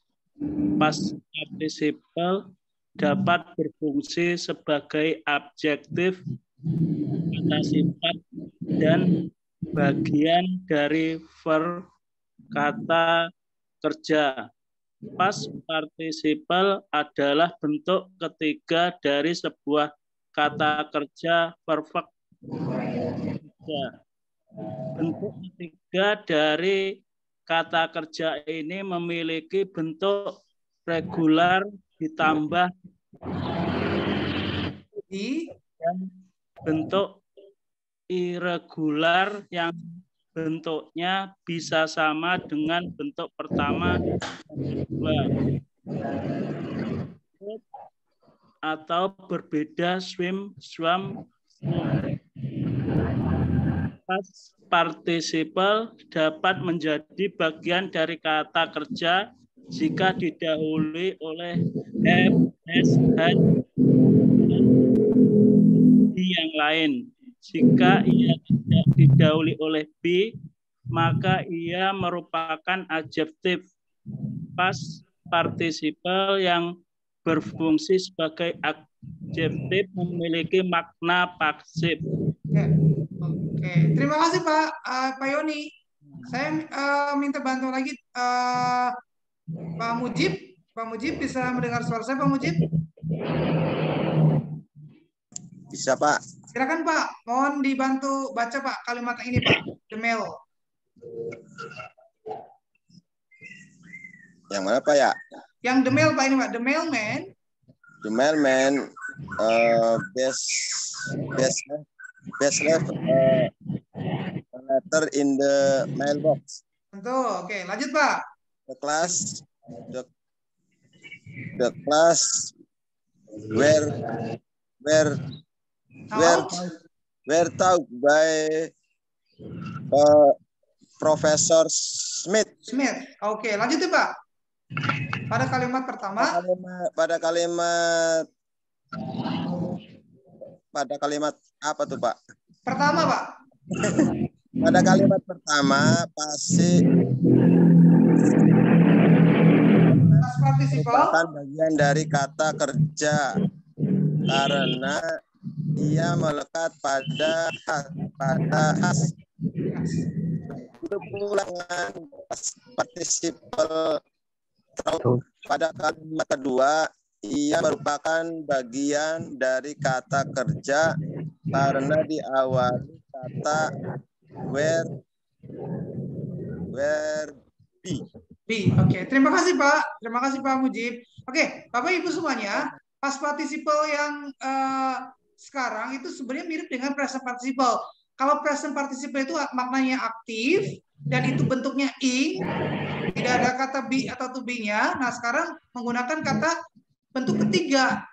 past participle dapat berfungsi sebagai adjektif, kata sifat, dan bagian dari verb kata kerja. Past participle adalah bentuk ketiga dari sebuah kata kerja perfect. Bentuk ketiga dari kata kerja ini memiliki bentuk regular ditambah dan bentuk irregular yang bentuknya bisa sama dengan bentuk pertama dan kedua atau berbeda swim, swam, swim. Past participle dapat menjadi bagian dari kata kerja jika didahului oleh have, has, had, dan yang lain. Jika ia tidak didahului oleh be, maka ia merupakan adjektif. Past participle yang berfungsi sebagai adjektif memiliki makna pasif. Oke, terima kasih Pak Yoni. Saya minta bantuan lagi Pak Mujib. Pak Mujib bisa mendengar suara saya, Pak Mujib? Bisa, Pak. Silakan Pak, mohon dibantu baca Pak kalimat ini Pak, the mail. Yang mana Pak ya? Yang the mail Pak ini Pak, the mailman. The mailman best left letter in the mailbox. Tentu, oke, lanjut Pak. The class were taught by Profesor Smith. Oke, lanjut ya Pak. Pada kalimat pertama. Pada kalimat apa tuh Pak? Pertama Pak. Pada kalimat pertama pasti merupakan bagian dari kata kerja karena ia melekat pada has. Untuk ulangan participle pada kalimat kedua ia merupakan bagian dari kata kerja karena diawali kata where be. Oke, terima kasih Pak. Terima kasih Pak Mujib. Oke, Bapak Ibu semuanya, past participle yang sekarang itu sebenarnya mirip dengan present participle. Kalau present participle itu maknanya aktif dan itu bentuknya ing, tidak ada kata be atau to be-nya. Nah, sekarang menggunakan kata bentuk ketiga.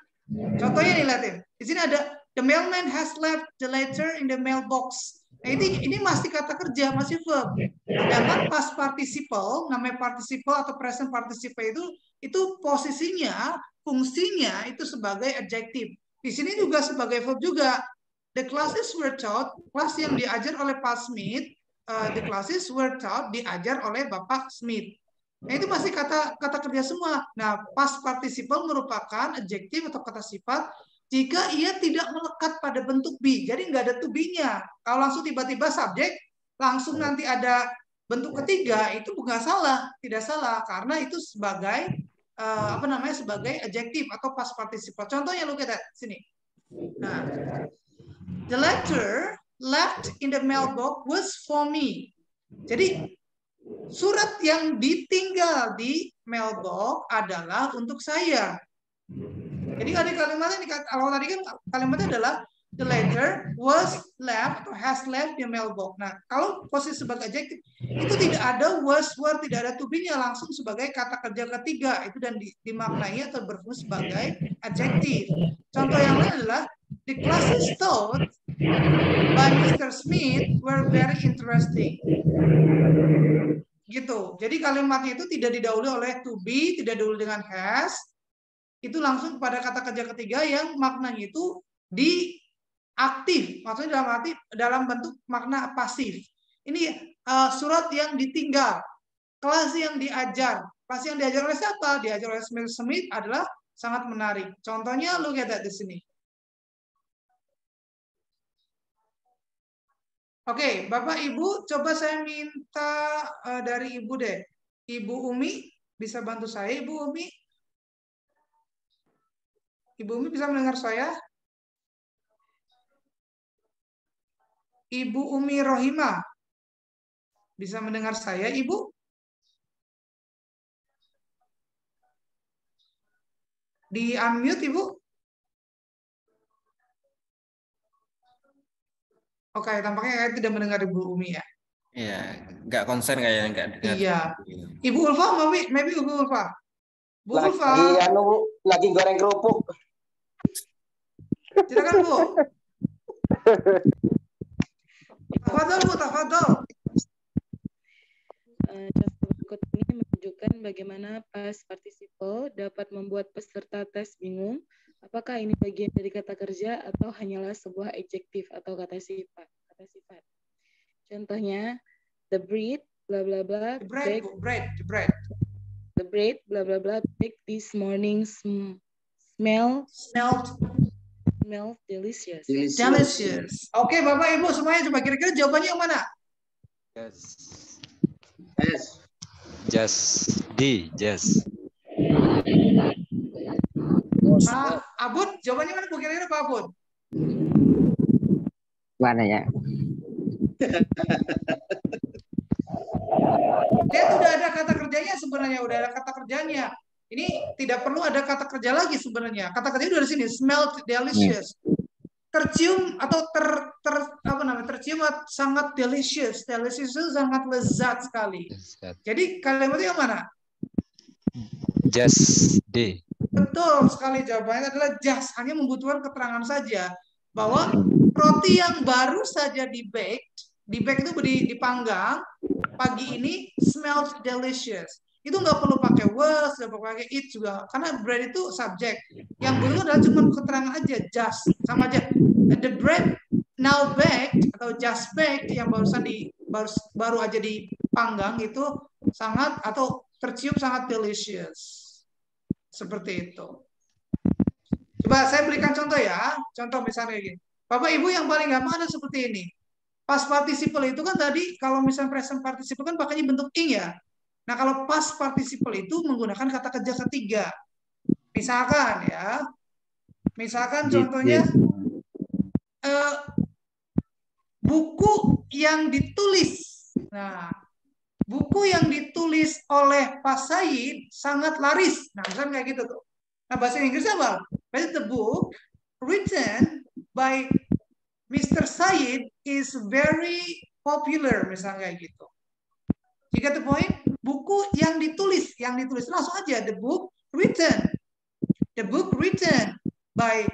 Contohnya nih lihatin. Di sini ada the mailman has left the letter in the mailbox. Nah, ini masih kata kerja, masih verb. Sedangkan past participle, namanya participle atau present participle itu posisinya, fungsinya itu sebagai adjektif. Di sini juga sebagai verb juga. The classes were taught, kelas yang diajar oleh Pak Smith, the classes were taught, diajar oleh Bapak Smith. Nah, itu masih kata kerja semua. Nah, past participle merupakan adjektif atau kata sifat jika ia tidak melekat pada bentuk be. Jadi nggak ada to be-nya. Kalau langsung tiba-tiba subjek, langsung nanti ada bentuk ketiga, itu bukan salah, tidak salah karena itu sebagai sebagai adjektif atau past participle. Contohnya lu lihat sini. Nah, the letter left in the mailbox was for me. Jadi surat yang ditinggal di mailbox adalah untuk saya. Jadi ada kalimatnya, kalau tadi kan kalimatnya adalah the letter was left atau has left the mailbox. Nah, kalau posisi sebagai adjektif itu tidak ada was, were, tidak ada to be-nya, langsung sebagai kata kerja ketiga itu dan dimaknai atau berfungsi sebagai adjektif. Contoh yang lain adalah the classes taught by Mr. Smith were very interesting. Gitu. Jadi kalimatnya itu tidak didahului oleh to be, tidak didahului dengan has. Itu langsung pada kata kerja ketiga yang maknanya itu di aktif, maksudnya dalam bentuk makna pasif. Ini surat yang ditinggal, kelas yang diajar. Kelas yang diajar oleh siapa? Diajar oleh Smith adalah sangat menarik. Contohnya look at that di sini. Oke, Bapak Ibu, coba saya minta dari Ibu deh. Ibu Umi, bisa bantu saya, Ibu Umi? Ibu Umi bisa mendengar saya? Ibu Umi Rohimah, bisa mendengar saya, Ibu? Di unmute, Ibu? Oke, tampaknya saya tidak mendengar Ibu Umi ya. Iya, nggak konsen kayaknya, nggak dengar. Iya. Ibu Ulfa, maybe Ibu Ulfa. Bu Ulfa. Lagi goreng kerupuk. Silakan, Bu. Tafadhol, Bu, tafadhol. Contoh berikut ini menunjukkan bagaimana past participle dapat membuat peserta tes bingung apakah ini bagian dari kata kerja atau hanyalah sebuah adjektif atau kata sifat. Contohnya, the bread, bla bla bla, the bread, bla bla bla, baked this morning smelled delicious. Delicious. Oke, Bapak Ibu semuanya coba kira-kira jawabannya yang mana? Just D. Abud, jawabannya mana Bu? Kira-kira Pak Abud? Mana ya? Dia sudah ada kata kerjanya sebenarnya, udah ada kata kerjanya. Ini tidak perlu ada kata kerja lagi sebenarnya. Kata kerjanya udah di sini, smelled delicious. Tercium atau tercium sangat delicious. Delicious itu sangat lezat sekali. Jadi kalimatnya yang mana? Just D. Betul sekali, jawabannya adalah just. Hanya membutuhkan keterangan saja bahwa roti yang baru saja di-bake itu dipanggang pagi ini smells delicious. Itu nggak perlu pakai was, nggak perlu pakai it juga, karena bread itu subjek. Yang perlu adalah cuma keterangan aja, just, sama aja. The bread now baked atau just baked yang baru aja dipanggang itu sangat atau tercium sangat delicious. Seperti itu. Coba saya berikan contoh ya. Contoh misalnya gini. Bapak Ibu yang paling gampang ada seperti ini. Past participle itu kan tadi kalau misalnya present participle kan pakainya bentuk ing ya. Nah, kalau past participle itu menggunakan kata kerja ketiga. Misalkan ya. Misalkan contohnya buku yang ditulis. Nah, buku yang ditulis oleh Pak Said sangat laris. Nah, misalnya kayak gitu tuh. Nah, bahasa Inggrisnya apa? The book written by Mr. Said is very popular, misalnya kayak gitu. You get the point? Buku yang ditulis langsung aja the book written by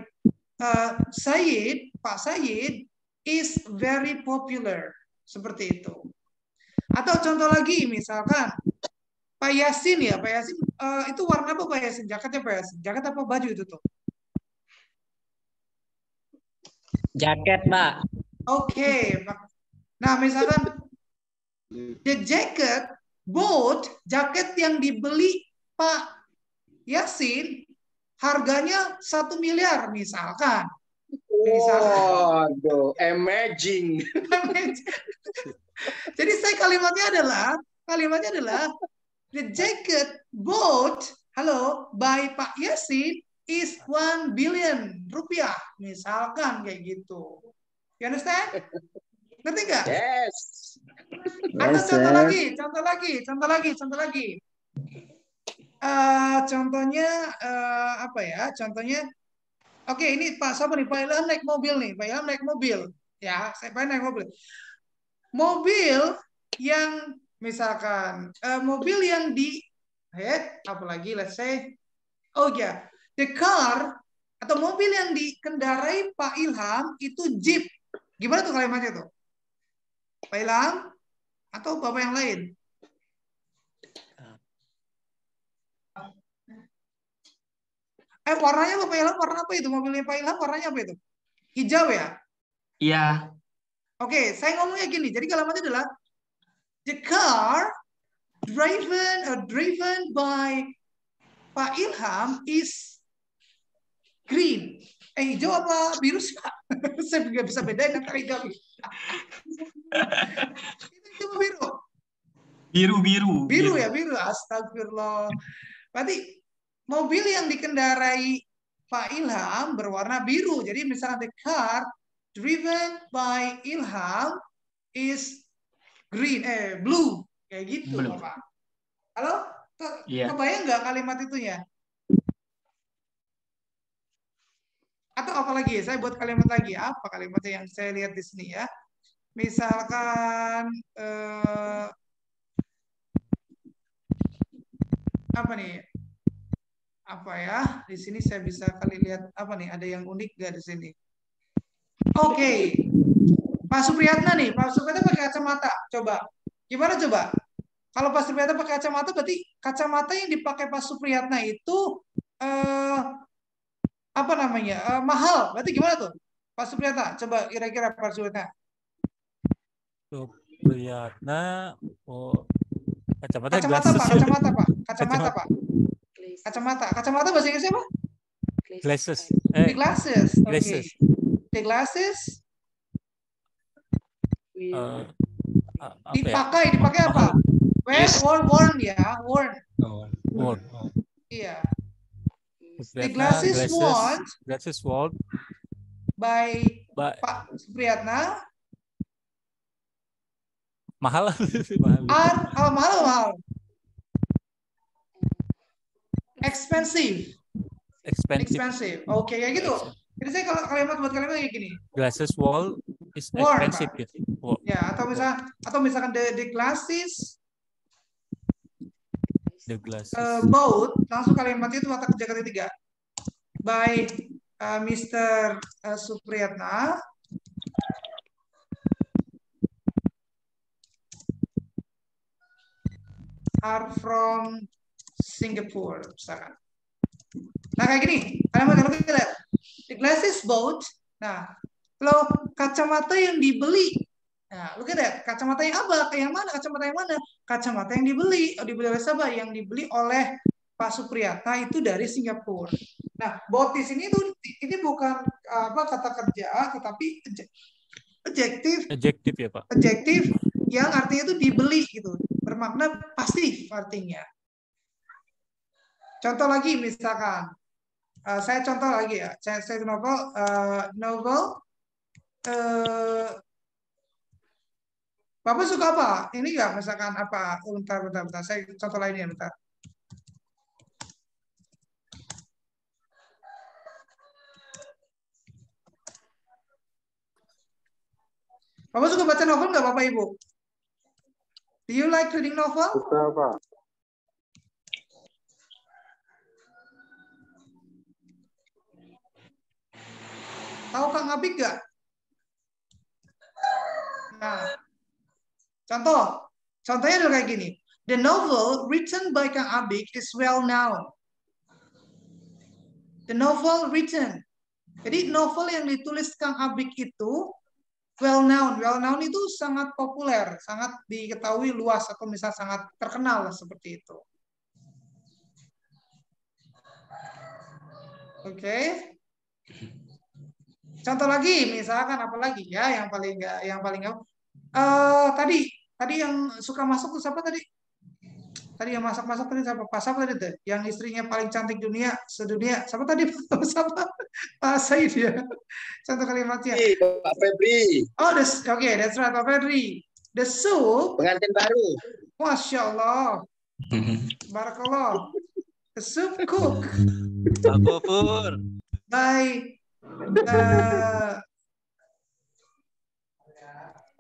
Pak Said is very popular. Seperti itu. Atau contoh lagi, misalkan Pak Yasin ya, Pak Yasin itu warna apa Pak Yasin? Jaketnya Pak Yasin? Jaket apa baju itu tuh? Jaket, Pak. Oke, Pak. Nah, misalkan the jacket bought, jaket yang dibeli Pak Yasin harganya 1 miliar misalkan. Waduh, amazing. Jadi kalimatnya adalah the jacket bought by Pak Yasin is 1 billion rupiah. Misalkan kayak gitu. You understand? Ngerti nggak? Yes. Atau contoh lagi. Contohnya apa ya? Contohnya, oke, ini Pak siapa nih? Pak Ilham naik mobil nih. Pak Ilham naik mobil. Ya, saya pengen naik mobil. Mobil yang misalkan mobil yang apalagi let's say the car atau mobil yang dikendarai Pak Ilham itu Jeep. Gimana tuh kalimatnya tuh? Pak Ilham atau Bapak yang lain? Warnanya Pak Ilham, warna apa itu? Mobilnya Pak Ilham warnanya apa itu? Hijau ya? Iya. Oke, saya ngomongnya gini. Jadi kalimatnya adalah the car driven by Pak Ilham is green. Hijau apa biru sih Pak? Saya nggak bisa bedain antara hijau. Itu biru. Biru ya, biru. Astagfirullah. Berarti mobil yang dikendarai Pak Ilham berwarna biru. Jadi misalnya the car driven by Ilham is blue. Kayak gitu, Pak. Halo? Kebayang nggak kalimat itunya? Atau apa lagi? Saya buat kalimat lagi. Apa kalimatnya yang saya lihat di sini ya? Misalkan apa nih? Apa ya? Di sini saya bisa kali lihat apa nih? Ada yang unik nggak di sini? Oke. Pak Supriyatna nih. Pak Supriyatna pakai kacamata. Coba. Gimana coba? Kalau Pak Supriyatna pakai kacamata, berarti kacamata yang dipakai Pak Supriyatna itu apa namanya? Mahal. Berarti gimana tuh? Pak Supriyatna, coba kira-kira Pak Supriyatna. Supriyatna, kacamata Pak. Kacamata bahasa Inggrisnya apa? Glasses. The glasses. Okay. The glasses. Dipakai apa? Worn ya, worn. Worn. Iya. The glasses worn by Pak Supriyatna mahal. Mahal. Expensive. Oke, kayak gitu. Jadi saya kalau kalimat kayak gini. Glasses wall is expensive ya. Ya, atau misalkan the glasses boat, langsung kalimatnya itu kata kerja ketiga. By Mr. Supriyatna are from Singapore, misalkan. Nah, kayak gini. Kalimat kita lihat. The glasses boat. Nah, kalau kacamata yang dibeli. Nah, look at that. Kacamata yang apa? Yang mana? Kacamata yang mana? Kacamata yang dibeli. Dibeli oleh siapa? Yang dibeli oleh Pak Supriyatna itu dari Singapura. Nah, boat di sini tuh ini bukan kata kerja, tetapi adjektif ya, Pak. Adjektif yang artinya itu dibeli gitu. Bermakna pasif artinya. Contoh lagi misalkan, saya contoh lagi ya. Saya novel. Bapak suka apa? Ini nggak misalkan apa? Bentar. Saya contoh lainnya bentar. Bapak suka baca novel nggak, Bapak Ibu? Do you like reading novel? Suka, Pak. Tahu Kang Abik nggak? Nah, contohnya adalah kayak gini. The novel written by Kang Abik is well known. The novel written. Jadi novel yang ditulis Kang Abik itu well known. Well known itu sangat populer, sangat diketahui luas atau misalnya sangat terkenal seperti itu. Oke. Contoh lagi, misalkan apa lagi ya yang paling tadi yang suka masuk tuh siapa tadi? Tadi yang masak-masak tadi siapa? Pas apa tadi tuh? Yang istrinya paling cantik sedunia. Siapa tadi? Siapa? Pak Said ya. Contoh kalimatnya. Pak Febri. Oh, okay, that's right, Pak Febri. The soup. Pengantin baru. Masya Allah. Barakallah. The soup cook. Pak Gofur. By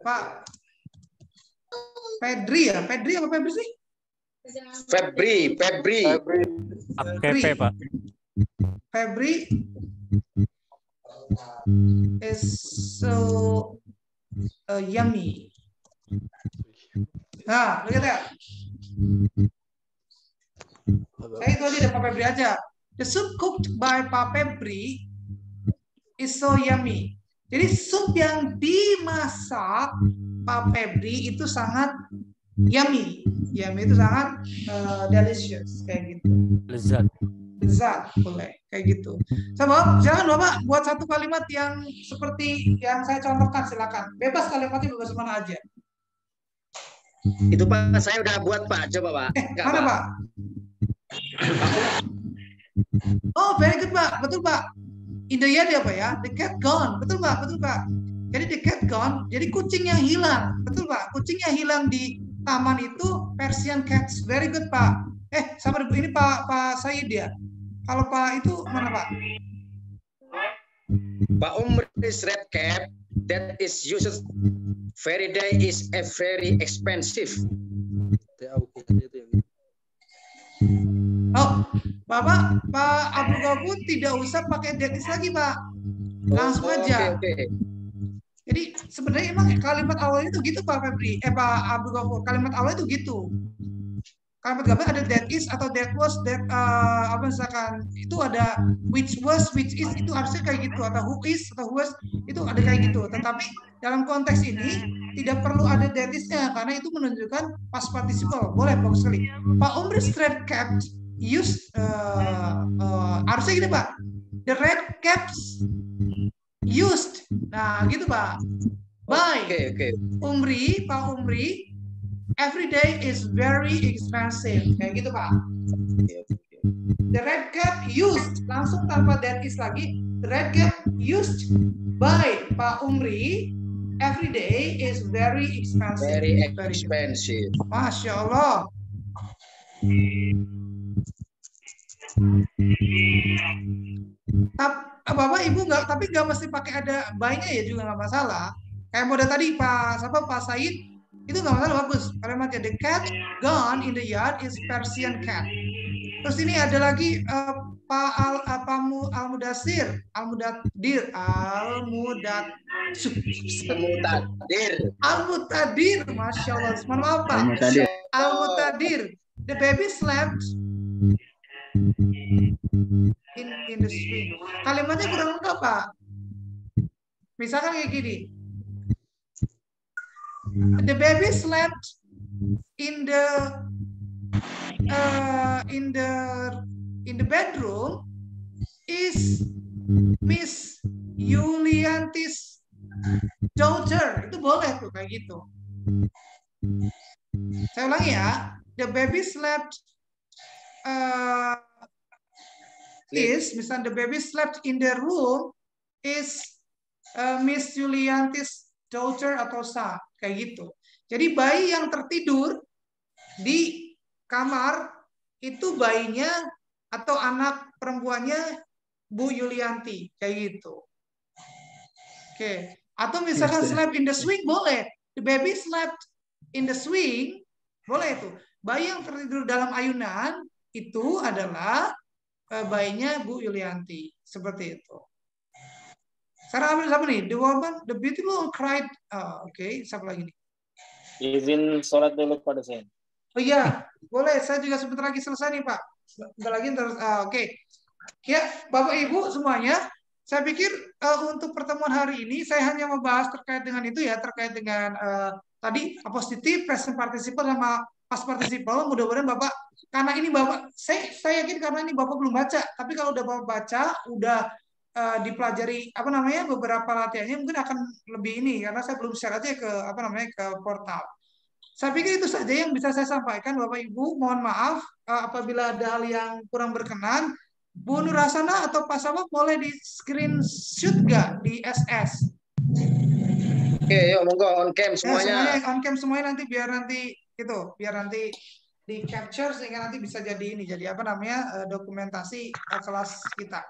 Pak Febri ya? Febri apa Febri sih? Febri. FPP, Pak. Febri is so yummy. Nah, lihat ya. Saya itu aja deh Pak Febri aja. the soup cooked by Pak Febri is so yummy. Jadi sup yang dimasak Pak Febri itu sangat yummy. Yummy itu sangat delicious kayak gitu. Lezat boleh kayak gitu. Coba jangan Bapak buat satu kalimat yang seperti yang saya contohkan, silakan. Bebas kalimatnya bebas mana aja. Itu Pak, saya udah buat Pak. Coba Pak. Mana Pak? Oh, very good Pak. Betul Pak. In the yard apa ya? The cat gone. Betul Pak, betul Pak. Jadi the cat gone, jadi kucing yang hilang. Betul Pak. Kucing yang hilang di taman itu Persian cats. Very good Pak. Sama ini Pak Said ya. Kalau Pak itu mana Pak? Pak Umri's red cap that is used very day is a very expensive. Oh, Bapak, Pak Abdul Ghafur tidak usah pakai detis lagi Pak. Langsung aja. Okay. Jadi sebenarnya emang kalimat awalnya itu gitu Pak Febri. Pak Abdul Ghafur, kalimat awalnya itu gitu. Kalimat gambar ada that is atau that was, that apa misalkan itu ada which was, which is, itu harusnya kayak gitu, atau who is atau who was itu ada kayak gitu. Tetapi dalam konteks ini tidak perlu ada that is-nya karena itu menunjukkan past participle. Boleh bagus sekali. Pak Umri's red cap used harusnya gini Pak. The red caps used. Nah, gitu Pak. By Umri, Pak Umri, every day is very expensive. Kayak gitu Pak. The red cap used, langsung tanpa that is lagi. The red cap used by Pak Umri every day is very expensive. Very expensive. Masya Allah. Bapak Ibu nggak mesti pakai ada by-nya ya, juga nggak masalah. Kayak model tadi Pak Said itu nggak masalah, bagus kalimatnya. The cat gone in the yard is Persian cat. Terus ini ada lagi Pak Al-Mudadir, Masya Allah, mohon maaf Pak. Al-Mutadir, the baby slept in the swing. Kalimatnya kurang lengkap Pak. Misalkan kayak gini. The baby slept in the bedroom is Miss Yulianti's daughter. Itu boleh tuh kayak gitu. Saya ulangi ya. The baby slept misalnya the baby slept in the room is Miss Yulianti's daughter atau son, kayak gitu. Jadi bayi yang tertidur di kamar itu bayinya atau anak perempuannya Bu Yulianti, kayak gitu. Oke. Atau misalkan slept in the swing boleh. The baby slept in the swing, boleh itu. Bayi yang tertidur dalam ayunan itu adalah bayinya Bu Yulianti, seperti itu. Sekarang ambil siapa nih? The woman, the beautiful cried. Oke, siapa lagi nih? Izin sholat dulu pada saya. Oh iya, boleh. Saya juga sebentar lagi selesai nih Pak. Sebentar lagi terus. Oke. Ya, Bapak Ibu semuanya, saya pikir untuk pertemuan hari ini saya hanya membahas terkait dengan itu ya, terkait dengan tadi positif, present participle sama past participle. Mudah-mudahan Bapak, karena ini Bapak, saya yakin karena ini Bapak belum baca. Tapi kalau udah Bapak baca, udah dipelajari beberapa latihannya, mungkin akan lebih ini karena saya belum share aja ke ke portal. Saya pikir itu saja yang bisa saya sampaikan Bapak Ibu. Mohon maaf apabila ada hal yang kurang berkenan. Bu Nur Hasana atau Pak Sabah boleh di screenshot nggak di SS? Oke, yuk monggo on cam semuanya. On cam semuanya nanti biar nanti di capture sehingga nanti bisa jadi ini, jadi dokumentasi kelas kita.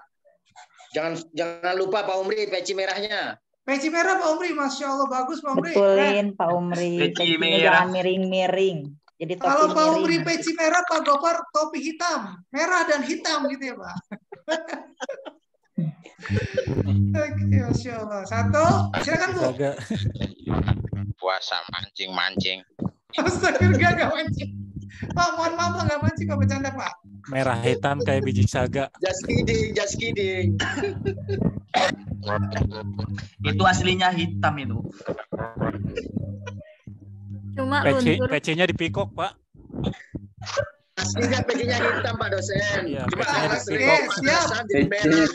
Jangan lupa Pak Umri peci merahnya. Peci merah Pak Umri, Masya Allah bagus Pak Umri. Betulin Pak Umri, peci merah jangan miring-miring. Jadi topi kalau Pak miring. Umri peci merah, Pak Gofar topi hitam, merah dan hitam gitu ya Pak. Oke, Masya Allah. Satu, silakan Bu. Puasa mancing-mancing. Astagfirullah, nggak mancing. Pak, mohon maaf nggak mancing, kok bercanda Pak. Merah hitam kayak biji saga. Just kidding, just kidding. Itu aslinya hitam itu. Cuma PC-nya di Peacock, Pak. Aslinya PC-nya hitam, Pak dosen. Iya, Cuma PC-nya di asli Peacock. penasaran jadi merah.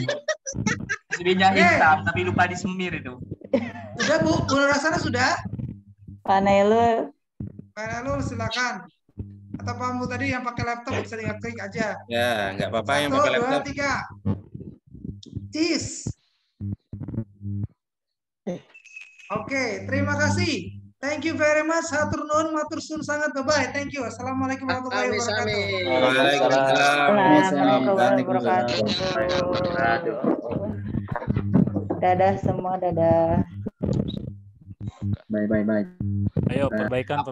Aslinya hitam, tapi lupa disemir itu. Sudah Bu, Bu Nurasana sudah? Pak Nailul. Pak Nailul silakan. Atau kamu tadi yang pakai laptop bisa tinggal klik aja. Ya, nggak apa-apa yang 1, pakai 2, laptop. 3. Cheese. Oke, terima kasih. Thank you very much. Hatur nuhun, matur suwun sangat. Bye-bye. Thank you. Assalamualaikum warahmatullahi wabarakatuh. Waalaikumsalam. Warahmatullahi wabarakatuh. Dadah semua, dadah. Bye. Ayo perbaikan.